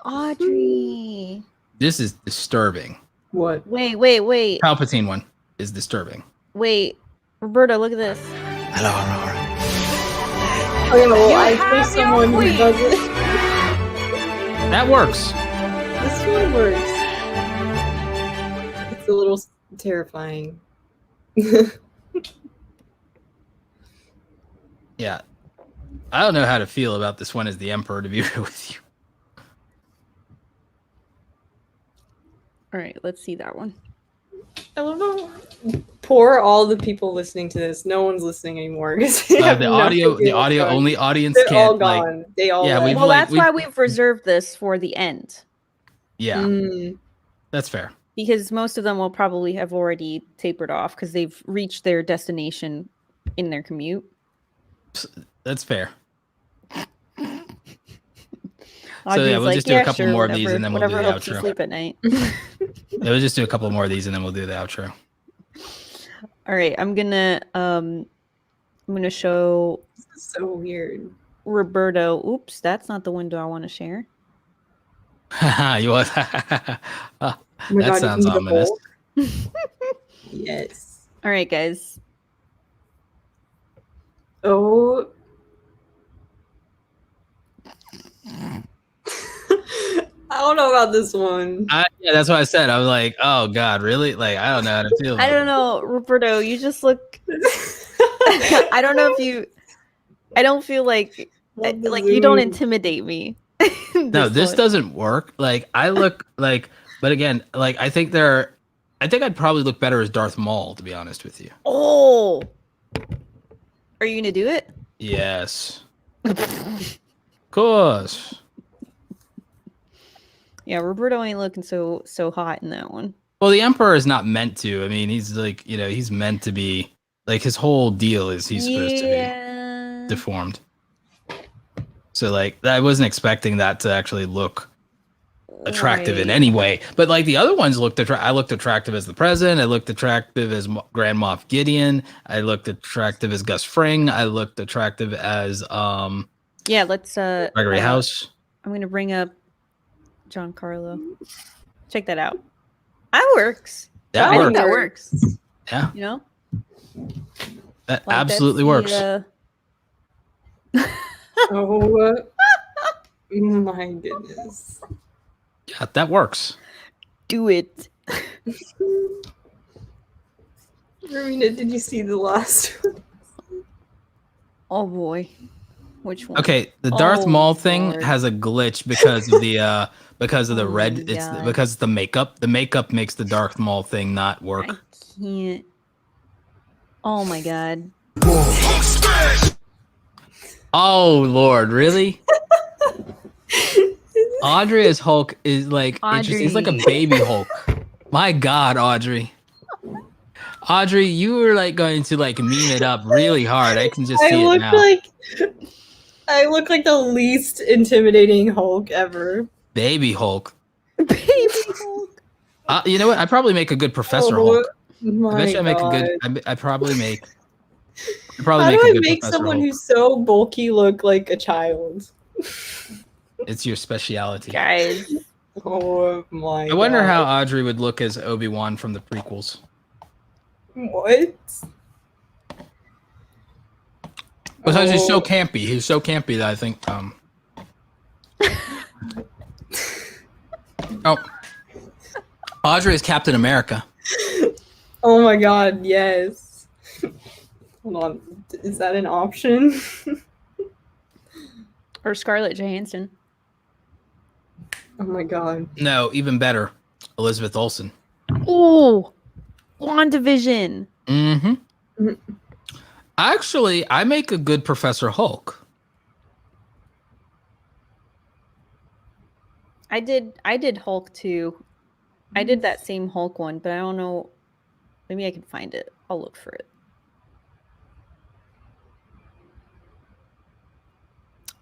Audrey. This is disturbing. What? Wait. Palpatine one is disturbing. Wait. Roberto, look at this. Hello, Aurora. Okay, well, You I have chose your someone who queen. doesn't. That works. This one works. It's a little terrifying. Yeah. I don't know how to feel about this one as the Emperor, to be real with you. All right, let's see that one. I love how poor all the people listening to this. No one's listening anymore. The audio only audience They're all can't like. gone. They all Yeah, left. we've Well, like- that's why we've reserved this for the end. Yeah, Mm. that's fair. Because most of them will probably have already tapered off because they've reached their destination in their commute. That's fair. Audrey's we'll just do a couple more of these whatever- and then we'll do whatever the helps you outro. sleep at night. Yeah, we'll just do a couple more of these and then we'll do the outro. All right, I'm gonna show This is so weird. Roberto. Oops, that's not the window I want to share. You want? Oh my That God, sounds you need a ominous. bowl? Yes. All right, guys. Oh. I don't know about this one. Yeah, that's what I said. I was like, oh God, really? Like, I don't know how to feel. I about don't know, Roberto. You just look. I don't know if you. I don't feel like you don't intimidate me. No, this one. doesn't work. Like, I look like, but again, like, I think I'd probably look better as Darth Maul, to be honest with you. Oh. Are you gonna do it? Yes. Of course. Yeah, Roberto ain't looking so hot in that one. Well, the Emperor is not meant to. I mean, he's like, he's meant to be, like, his whole deal is he's supposed to be deformed. So, like, I wasn't expecting that to actually look attractive in any way. But, like, the other ones I looked attractive as the President. I looked attractive as Grand Moff Gideon. I looked attractive as Gus Fring. I looked attractive as Yeah, let's Gregory House. I'm gonna bring up Giancarlo. Check that out. That works. That I works. think that works. Yeah. You know? That Like, absolutely that's works. Oh my goodness. Yeah, that works. Do it. Romina, did you see the last one? Oh boy. Which one? Okay, the Darth Oh, Maul thing Lord. has a glitch because of the Oh red. my It's God. because the makeup. The makeup makes the Darth Maul thing not work. I can't. Oh my God. Oh Lord, really? Audrey as Hulk is like interesting. It's like a Audrey. baby Hulk. My God, Audrey. Audrey, you were like going to like meme it up really hard. I can just see it now. I look like the least intimidating Hulk ever. Baby Hulk. Baby Hulk. You know what? I probably make a good Professor Hulk. I My bet you I make a God. good. I probably make. I How make do a I good make Professor someone Hulk. who's so bulky look like a child? It's your speciality. Guys. Oh my God. I wonder how Audrey would look as Obi-Wan from the prequels. What? Because he's so campy. He's so campy that I think. Oh, Audrey is Captain America. Oh my God, yes. Hold on. Is that an option? Or Scarlett Johansson. Oh my God. No, even better, Elizabeth Olsen. Oh, WandaVision. Mm-hmm. Actually, I make a good Professor Hulk. I did Hulk too. I did that same Hulk one, but I don't know. Maybe I can find it. I'll look for it.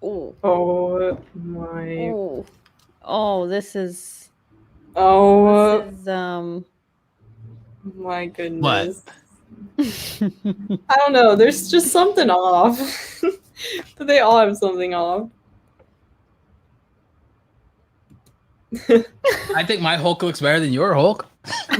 Oh. Oh my. Oh. Oh, this is Oh this is my goodness. What? I don't know. There's just something off. But they all have something off. I think my Hulk looks better than your Hulk.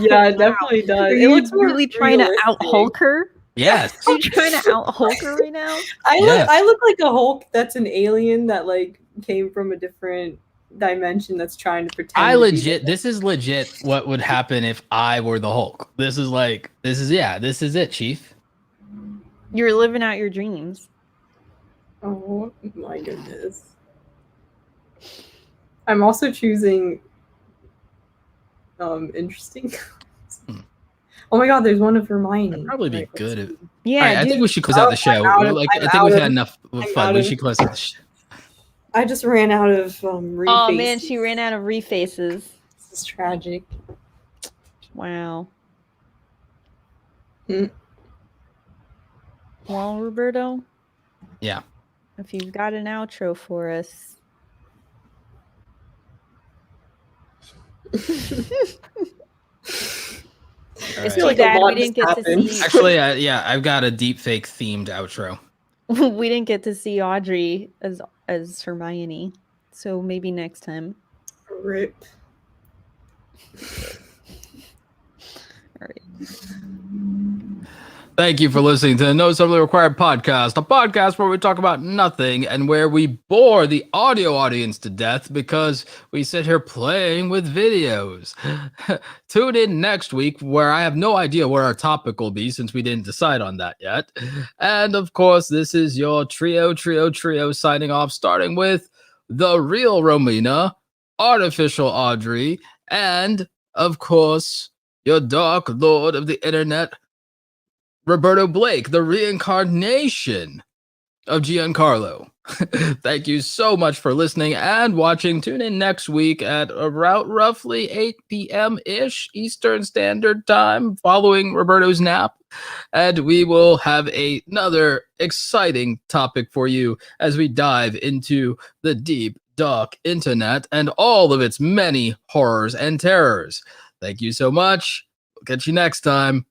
Yeah, it definitely does. Are It you looks more really trying to out realistic. Hulk her? Yes. Are you trying to out Hulk her right now? Yes. I look like a Hulk that's an alien that like came from a different dimension that's trying to pretend. This is legit what would happen if I were the Hulk. This is it, Chief. You're living out your dreams. Oh my goodness. I'm also choosing interesting. Oh my God, there's one of Hermione. I'd probably be Right, let's good at. see. Yeah, All right, I dude. think we should close out the show. I'm I think out we've of- had enough I'm fun. out We of- should close out the show. I just ran out of refaces. Oh man, she ran out of refaces. This is tragic. Wow. Hmm. Well, Roberto, Yeah. if you've got an outro for us. All I right. feel like Dad, a lot we didn't has get to happened. see. Actually, I've got a deep fake themed outro. We didn't get to see Audrey as Hermione, so maybe next time. Rip. All right. Thank you for listening to the No Assembly Required podcast, a podcast where we talk about nothing and where we bore the audio audience to death because we sit here playing with videos. Tune in next week where I have no idea where our topic will be since we didn't decide on that yet. And of course, this is your trio signing off, starting with the real Romina, artificial Audrey, and of course, your dark lord of the internet, Roberto Blake, the reincarnation of Giancarlo. Thank you so much for listening and watching. Tune in next week at about roughly 8 p.m.-ish Eastern Standard Time following Roberto's nap. And we will have another exciting topic for you as we dive into the deep, dark internet and all of its many horrors and terrors. Thank you so much. We'll catch you next time.